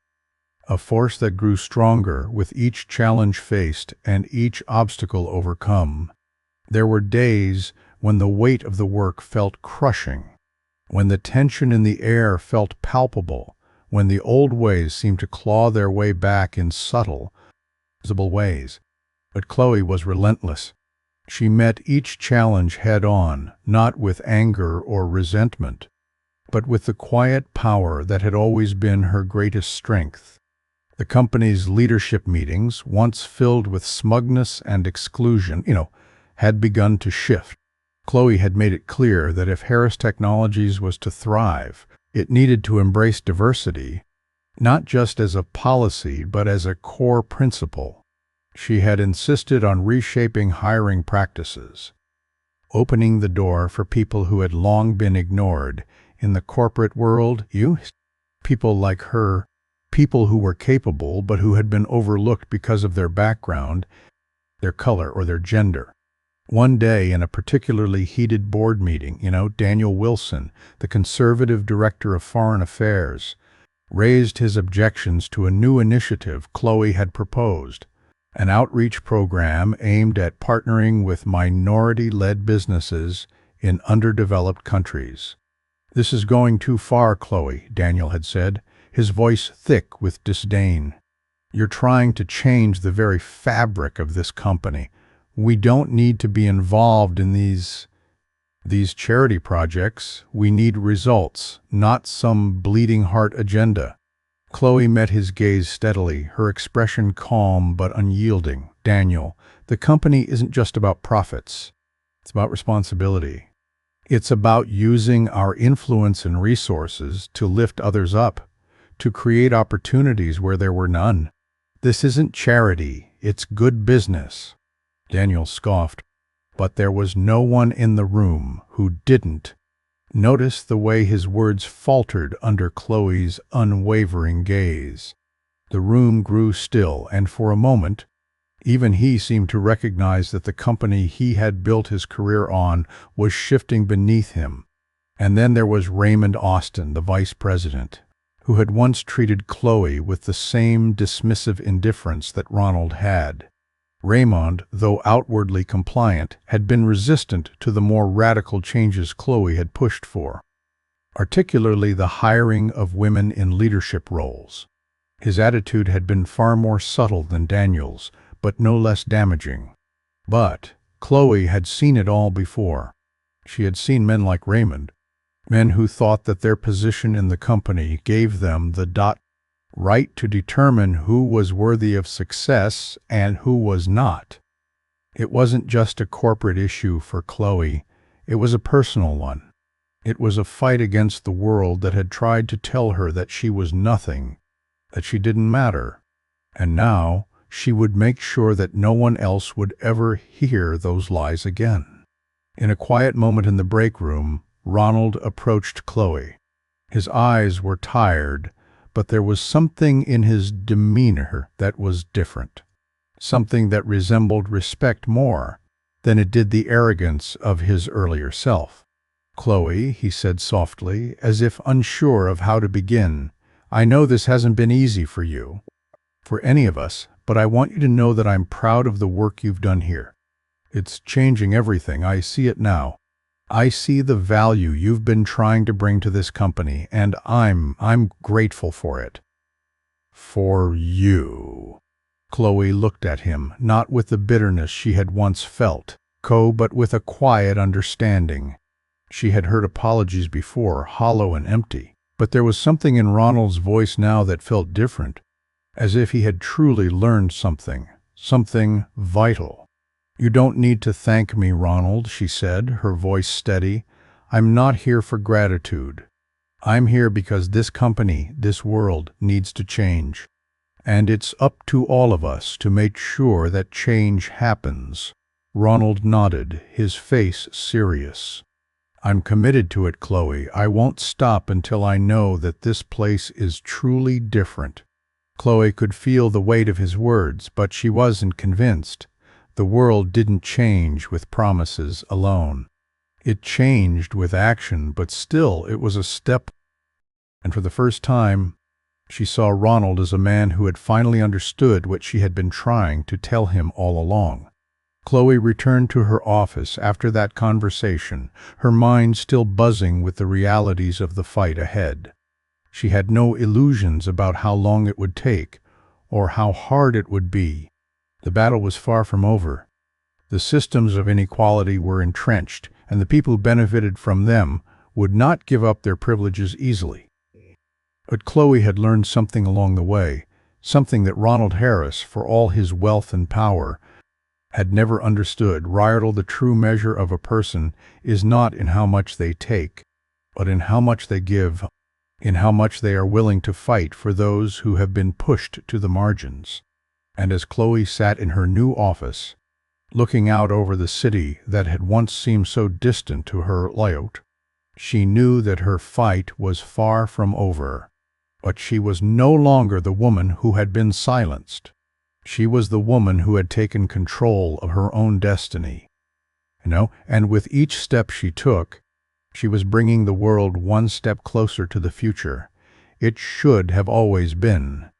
a force that grew stronger with each challenge faced and each obstacle overcome. There were days when the weight of the work felt crushing, when the tension in the air felt palpable, when the old ways seemed to claw their way back in subtle, visible ways. But Chloe was relentless. She met each challenge head-on, not with anger or resentment, but with the quiet power that had always been her greatest strength. The company's leadership meetings, once filled with smugness and exclusion, had begun to shift. Chloe had made it clear that if Harris Technologies was to thrive, it needed to embrace diversity, not just as a policy, but as a core principle. She had insisted on reshaping hiring practices, opening the door for people who had long been ignored in the corporate world. People like her, people who were capable but who had been overlooked because of their background, their color, or their gender. One day in a particularly heated board meeting, Daniel Wilson, the conservative director of foreign affairs, raised his objections to a new initiative Chloe had proposed, an outreach program aimed at partnering with minority-led businesses in underdeveloped countries. "This is going too far, Chloe," Daniel had said, his voice thick with disdain. "You're trying to change the very fabric of this company. We don't need to be involved in these charity projects. We need results, not some bleeding heart agenda." Chloe met his gaze steadily, her expression calm but unyielding. "Daniel, the company isn't just about profits. It's about responsibility. It's about using our influence and resources to lift others up, to create opportunities where there were none. This isn't charity, it's good business." Daniel scoffed, but there was no one in the room who didn't notice the way his words faltered under Chloe's unwavering gaze. The room grew still, and for a moment, even he seemed to recognize that the company he had built his career on was shifting beneath him. And then there was Raymond Austin, the vice president, who had once treated Chloe with the same dismissive indifference that Ronald had. Raymond, though outwardly compliant, had been resistant to the more radical changes Chloe had pushed for, particularly the hiring of women in leadership roles. His attitude had been far more subtle than Daniel's, but no less damaging. But Chloe had seen it all before. She had seen men like Raymond, men who thought that their position in the company gave them the right to determine who was worthy of success and who was not. It wasn't just a corporate issue for Chloe, it was a personal one. It was a fight against the world that had tried to tell her that she was nothing, that she didn't matter. And now she would make sure that no one else would ever hear those lies again. In a quiet moment in the break room, Ronald approached Chloe. His eyes were tired, but there was something in his demeanor that was different, something that resembled respect more than it did the arrogance of his earlier self. "Chloe," he said softly, as if unsure of how to begin, "I know this hasn't been easy for you, for any of us, but I want you to know that I'm proud of the work you've done here. It's changing everything. I see it now. I see the value you've been trying to bring to this company, and I'm grateful for it." "For you." Chloe looked at him, not with the bitterness she had once felt, but with a quiet understanding. She had heard apologies before, hollow and empty, but there was something in Ronald's voice now that felt different, as if he had truly learned something vital. "You don't need to thank me, Ronald," she said, her voice steady. "I'm not here for gratitude. I'm here because this company, this world, needs to change. And it's up to all of us to make sure that change happens. Ronald nodded, his face serious. I'm committed to it, Chloe. I won't stop until I know that this place is truly different. Chloe could feel the weight of his words, but she wasn't convinced. The world didn't change with promises alone. It changed with action, but still it was a step. And for the first time, she saw Ronald as a man who had finally understood what she had been trying to tell him all along. Chloe returned to her office after that conversation, her mind still buzzing with the realities of the fight ahead. She had no illusions about how long it would take, or how hard it would be. The battle was far from over. The systems of inequality were entrenched, and the people who benefited from them would not give up their privileges easily. But Chloe had learned something along the way, something that Ronald Harris, for all his wealth and power, had never understood. Ronald, the true measure of a person is not in how much they take, but in how much they give, in how much they are willing to fight for those who have been pushed to the margins. And as Chloe sat in her new office, looking out over the city that had once seemed so distant to her layout, she knew that her fight was far from over. But she was no longer the woman who had been silenced. She was the woman who had taken control of her own destiny. And with each step she took, she was bringing the world one step closer to the future it should have always been.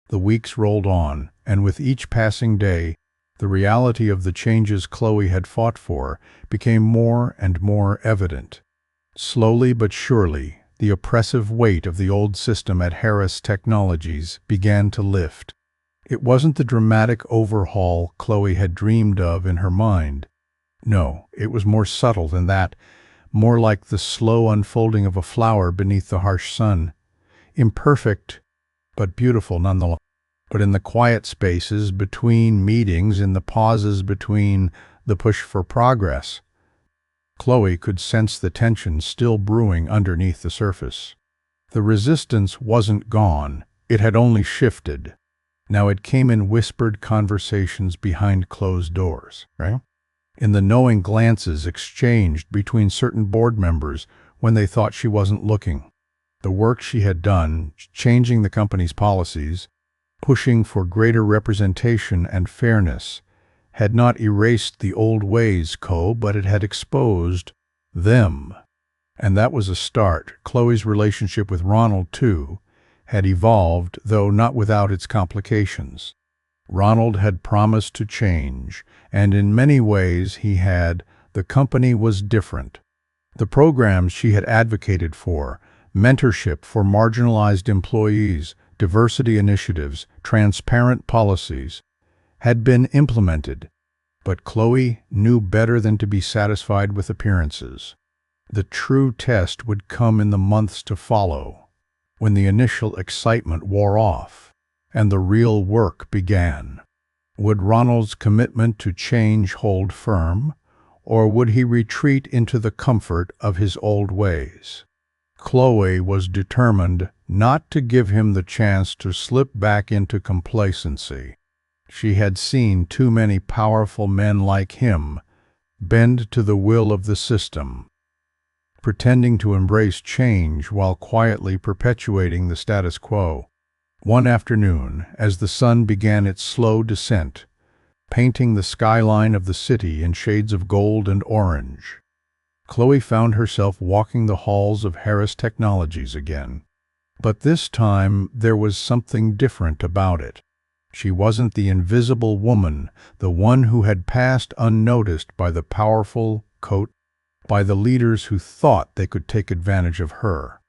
The weeks rolled on, and with each passing day, the reality of the changes Chloe had fought for became more and more evident. Slowly but surely, the oppressive weight of the old system at Harris Technologies began to lift. It wasn't the dramatic overhaul Chloe had dreamed of in her mind. No, it was more subtle than that, more like the slow unfolding of a flower beneath the harsh sun. Imperfect, but beautiful nonetheless. But in the quiet spaces between meetings, in the pauses between the push for progress, Chloe could sense the tension still brewing underneath the surface. The resistance wasn't gone, it had only shifted. Now it came in whispered conversations behind closed doors, right? In the knowing glances exchanged between certain board members when they thought she wasn't looking. The work she had done, changing the company's policies, pushing for greater representation and fairness, had not erased the old ways, but it had exposed them. And that was a start. Chloe's relationship with Ronald, too, had evolved, though not without its complications. Ronald had promised to change, and in many ways he had. The company was different. The programs she had advocated for, mentorship for marginalized employees, diversity initiatives, transparent policies, had been implemented, but Chloe knew better than to be satisfied with appearances. The true test would come in the months to follow, when the initial excitement wore off and the real work began. Would Ronald's commitment to change hold firm, or would he retreat into the comfort of his old ways? Chloe was determined not to give him the chance to slip back into complacency. She had seen too many powerful men like him bend to the will of the system, pretending to embrace change while quietly perpetuating the status quo. One afternoon, as the sun began its slow descent, painting the skyline of the city in shades of gold and orange, Chloe found herself walking the halls of Harris Technologies again. But this time there was something different about it. She wasn't the invisible woman, the one who had passed unnoticed by the powerful, by the leaders who thought they could take advantage of her.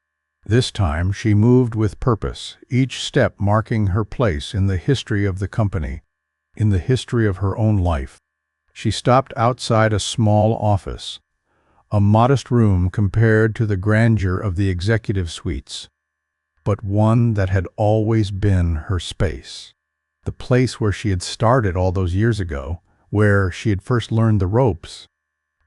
This time she moved with purpose, each step marking her place in the history of the company, in the history of her own life. She stopped outside a small office, a modest room compared to the grandeur of the executive suites, but one that had always been her space. The place where she had started all those years ago, where she had first learned the ropes,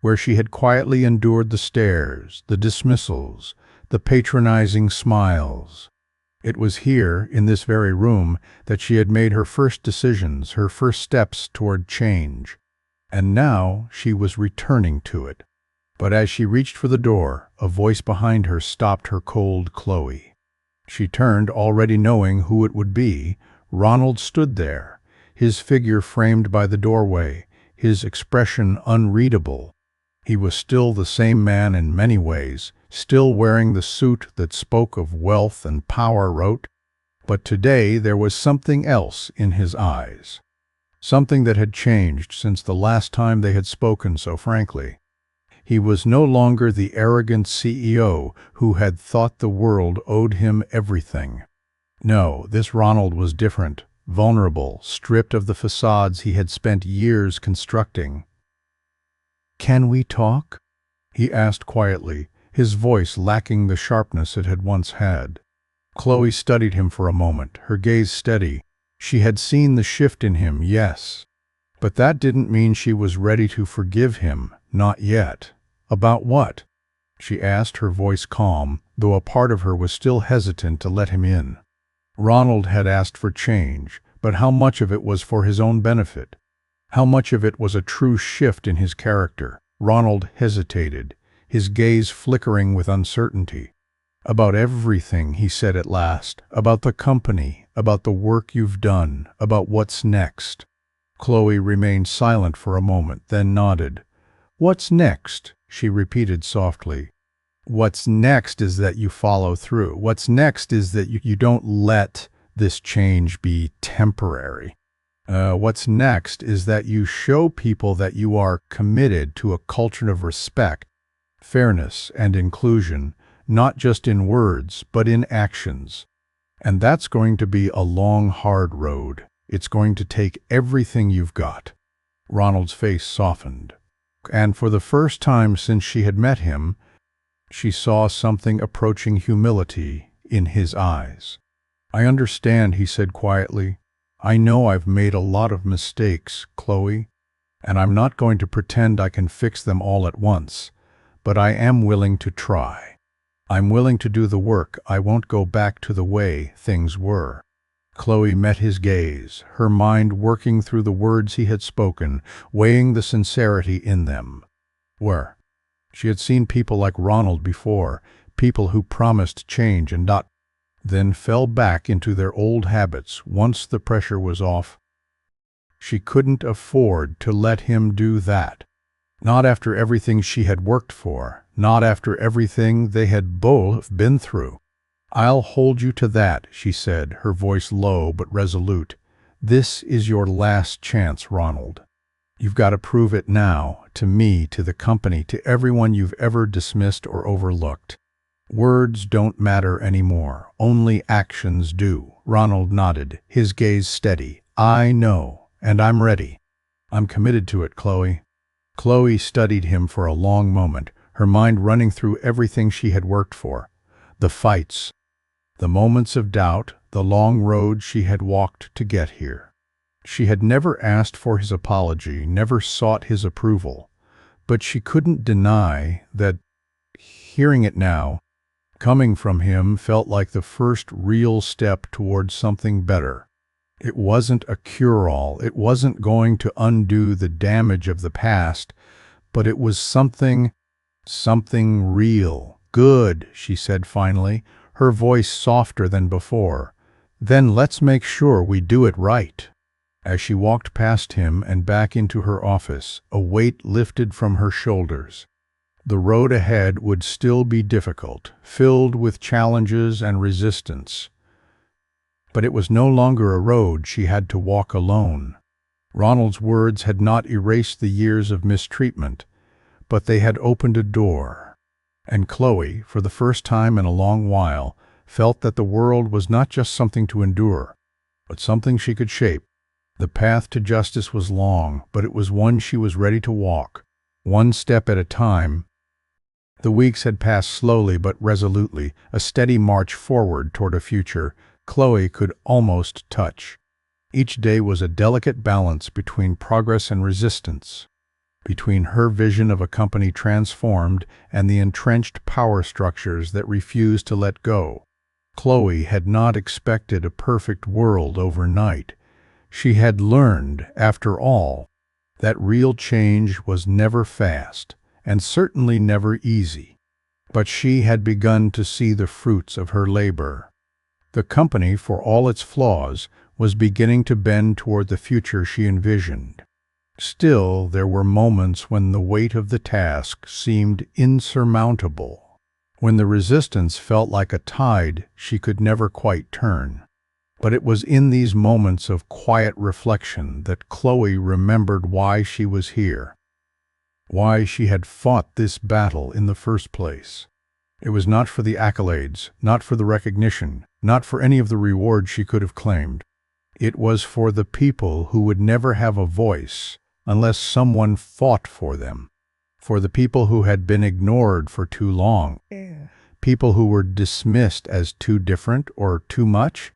where she had quietly endured the stares, the dismissals, the patronizing smiles. It was here, in this very room, that she had made her first decisions, her first steps toward change. And now she was returning to it. But as she reached for the door, a voice behind her stopped her cold Chloe. She turned, already knowing who it would be. Ronald stood there, his figure framed by the doorway, his expression unreadable. He was still the same man in many ways, still wearing the suit that spoke of wealth and power wrote, but today there was something else in his eyes. Something that had changed since the last time they had spoken so frankly. He was no longer the arrogant CEO who had thought the world owed him everything. No, this Ronald was different, vulnerable, stripped of the facades he had spent years constructing. "Can we talk?" he asked quietly, his voice lacking the sharpness it had once had. Chloe studied him for a moment, her gaze steady. She had seen the shift in him, yes. But that didn't mean she was ready to forgive him, not yet. About what? She asked, her voice calm, though a part of her was still hesitant to let him in. Ronald had asked for change, but how much of it was for his own benefit? How much of it was a true shift in his character? Ronald hesitated, his gaze flickering with uncertainty. "About everything," he said at last. "About the company, about the work you've done, about what's next." Chloe remained silent for a moment, then nodded. "What's next?" she repeated softly. "What's next is that you follow through. What's next is that you don't let this change be temporary. What's next is that you show people that you are committed to a culture of respect, fairness, and inclusion, not just in words, but in actions. And that's going to be a long, hard road. It's going to take everything you've got." Ronald's face softened. And for the first time since she had met him, she saw something approaching humility in his eyes. "I understand," he said quietly. "I know I've made a lot of mistakes, Chloe, and I'm not going to pretend I can fix them all at once, but I am willing to try. I'm willing to do the work. I won't go back to the way things were." Chloe met his gaze, her mind working through the words he had spoken, weighing the sincerity in them. Where? She had seen people like Ronald before, people who promised change and not, then fell back into their old habits once the pressure was off. She couldn't afford to let him do that. Not after everything she had worked for, not after everything they had both been through. "I'll hold you to that," she said, her voice low but resolute. "This is your last chance, Ronald. You've got to prove it now, to me, to the company, to everyone you've ever dismissed or overlooked. Words don't matter anymore, only actions do." Ronald nodded, his gaze steady. "I know, and I'm ready. I'm committed to it, Chloe." Chloe studied him for a long moment, her mind running through everything she had worked for. The fights, the moments of doubt, the long road she had walked to get here. She had never asked for his apology, never sought his approval, but she couldn't deny that hearing it now, coming from him, felt like the first real step towards something better. It wasn't a cure-all, it wasn't going to undo the damage of the past, but it was something real. "Good," she said finally, her voice softer than before. "Then let's make sure we do it right." As she walked past him and back into her office, a weight lifted from her shoulders. The road ahead would still be difficult, filled with challenges and resistance. But it was no longer a road she had to walk alone. Ronald's words had not erased the years of mistreatment, but they had opened a door. And Chloe, for the first time in a long while, felt that the world was not just something to endure, but something she could shape. The path to justice was long, but it was one she was ready to walk, one step at a time. The weeks had passed slowly but resolutely, a steady march forward toward a future Chloe could almost touch. Each day was a delicate balance between progress and resistance, between her vision of a company transformed and the entrenched power structures that refused to let go. Chloe had not expected a perfect world overnight. She had learned, after all, that real change was never fast, and certainly never easy. But she had begun to see the fruits of her labor. The company, for all its flaws, was beginning to bend toward the future she envisioned. Still, there were moments when the weight of the task seemed insurmountable, when the resistance felt like a tide she could never quite turn. But it was in these moments of quiet reflection that Chloe remembered why she was here, why she had fought this battle in the first place. It was not for the accolades, not for the recognition, not for any of the rewards she could have claimed. It was for the people who would never have a voice unless someone fought for them, for the people who had been ignored for too long, people who were dismissed as too different or too much.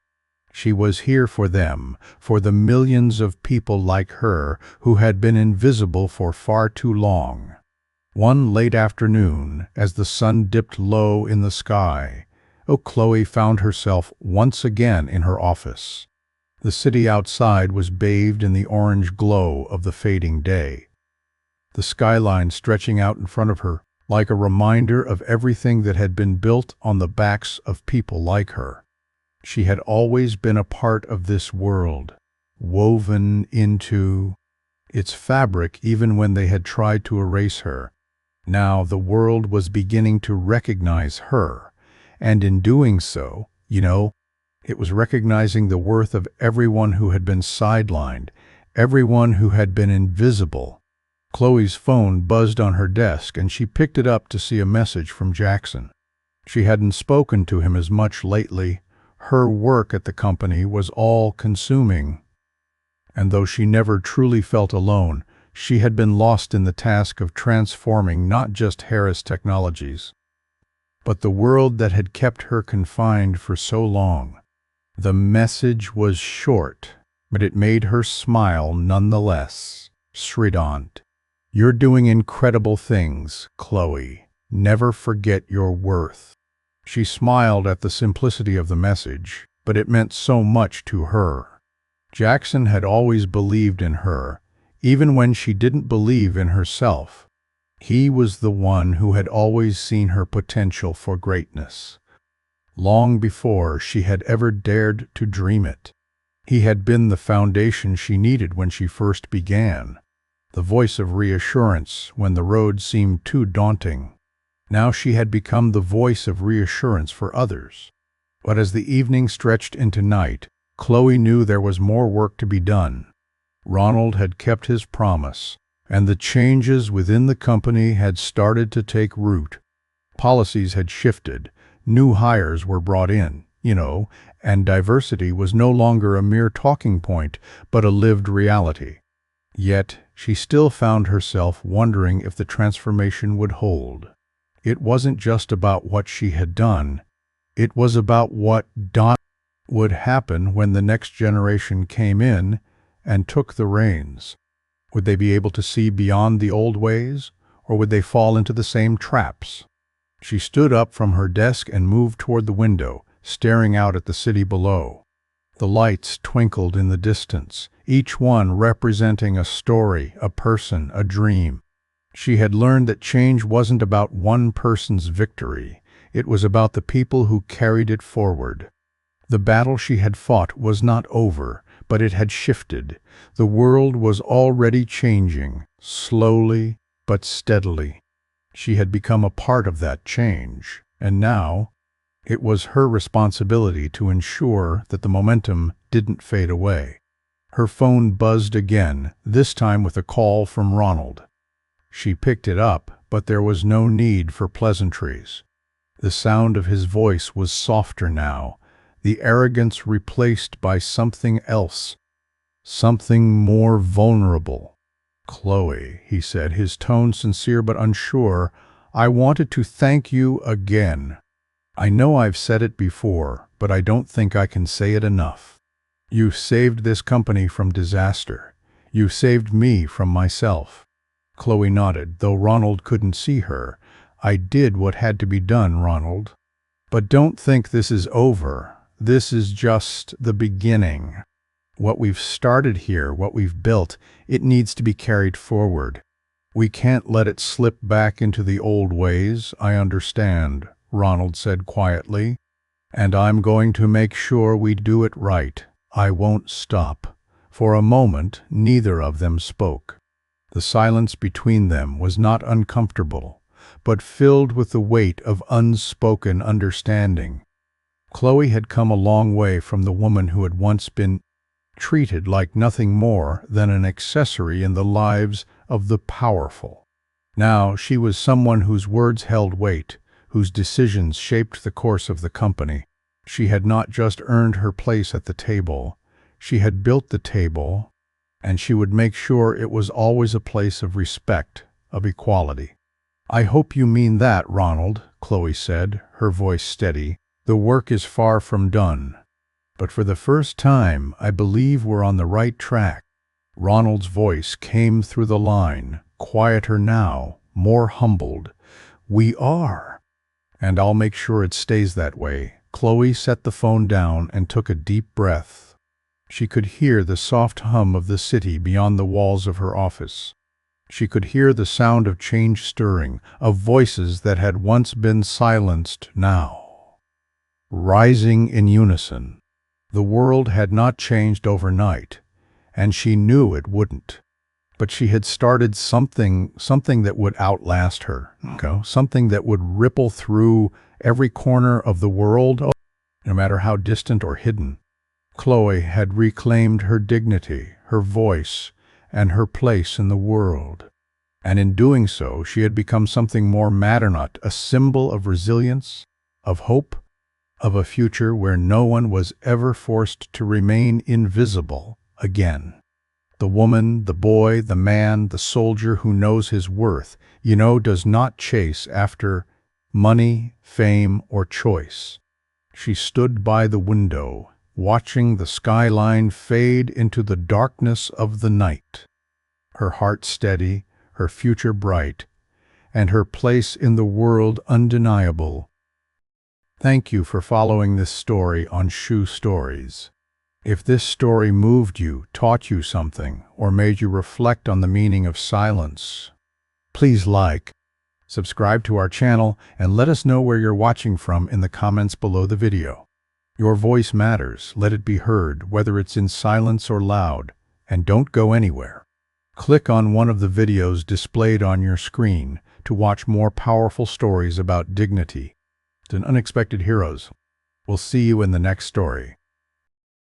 She was here for them, for the millions of people like her who had been invisible for far too long. One late afternoon, as the sun dipped low in the sky, Chloe found herself once again in her office. The city outside was bathed in the orange glow of the fading day, the skyline stretching out in front of her like a reminder of everything that had been built on the backs of people like her. She had always been a part of this world, woven into its fabric even when they had tried to erase her. Now the world was beginning to recognize her, and in doing so, it was recognizing the worth of everyone who had been sidelined, everyone who had been invisible. Chloe's phone buzzed on her desk, and she picked it up to see a message from Jackson. She hadn't spoken to him as much lately. Her work at the company was all-consuming, and though she never truly felt alone, she had been lost in the task of transforming not just Harris Technologies, but the world that had kept her confined for so long. The message was short, but it made her smile nonetheless. Sridant, you're doing incredible things, Chloe. Never forget your worth. She smiled at the simplicity of the message, but it meant so much to her. Jackson had always believed in her, even when she didn't believe in herself. He was the one who had always seen her potential for greatness, long before she had ever dared to dream it. He had been the foundation she needed when she first began, the voice of reassurance when the road seemed too daunting. Now she had become the voice of reassurance for others. But as the evening stretched into night, Chloe knew there was more work to be done. Ronald had kept his promise, and the changes within the company had started to take root. Policies had shifted, new hires were brought in, and diversity was no longer a mere talking point, but a lived reality. Yet, she still found herself wondering if the transformation would hold. It wasn't just about what she had done, it was about what would happen when the next generation came in and took the reins. Would they be able to see beyond the old ways, or would they fall into the same traps? She stood up from her desk and moved toward the window, staring out at the city below. The lights twinkled in the distance, each one representing a story, a person, a dream. She had learned that change wasn't about one person's victory. It was about the people who carried it forward. The battle she had fought was not over, but it had shifted. The world was already changing, slowly but steadily. She had become a part of that change, and now it was her responsibility to ensure that the momentum didn't fade away. Her phone buzzed again, this time with a call from Ronald. She picked it up, but there was no need for pleasantries. The sound of his voice was softer now, the arrogance replaced by something else, something more vulnerable. "Chloe," he said, his tone sincere but unsure, "I wanted to thank you again. I know I've said it before, but I don't think I can say it enough. You saved this company from disaster. You saved me from myself." Chloe nodded, though Ronald couldn't see her. "I did what had to be done, Ronald. But don't think this is over. This is just the beginning. What we've started here, what we've built, it needs to be carried forward. We can't let it slip back into the old ways, I understand, Ronald said quietly. And I'm going to make sure we do it right. I won't stop. For a moment, neither of them spoke. The silence between them was not uncomfortable, but filled with the weight of unspoken understanding. Chloe had come a long way from the woman who had once been treated like nothing more than an accessory in the lives of the powerful. Now she was someone whose words held weight, whose decisions shaped the course of the company. She had not just earned her place at the table, she had built the table, and she would make sure it was always a place of respect, of equality. "I hope you mean that, Ronald," Chloe said, her voice steady. "The work is far from done. But for the first time, I believe we're on the right track." Ronald's voice came through the line, quieter now, more humbled. "We are. And I'll make sure it stays that way." Chloe set the phone down and took a deep breath. She could hear the soft hum of the city beyond the walls of her office. She could hear the sound of change stirring, of voices that had once been silenced now rising in unison. The world had not changed overnight, and she knew it wouldn't. But she had started something that would outlast her, something that would ripple through every corner of the world, no matter how distant or hidden. Chloe had reclaimed her dignity, her voice, and her place in the world. And in doing so, she had become something more maternate, a symbol of resilience, of hope, of a future where no one was ever forced to remain invisible again. The woman, the boy, the man, the soldier who knows his worth, does not chase after money, fame, or choice. She stood by the window, watching the skyline fade into the darkness of the night. Her heart steady, her future bright, and her place in the world undeniable. Thank you for following this story on Shoe Stories. If this story moved you, taught you something, or made you reflect on the meaning of silence, please like, subscribe to our channel, and let us know where you're watching from in the comments below the video. Your voice matters. Let it be heard, whether it's in silence or loud, and don't go anywhere. Click on one of the videos displayed on your screen to watch more powerful stories about dignity and unexpected heroes. We'll see you in the next story.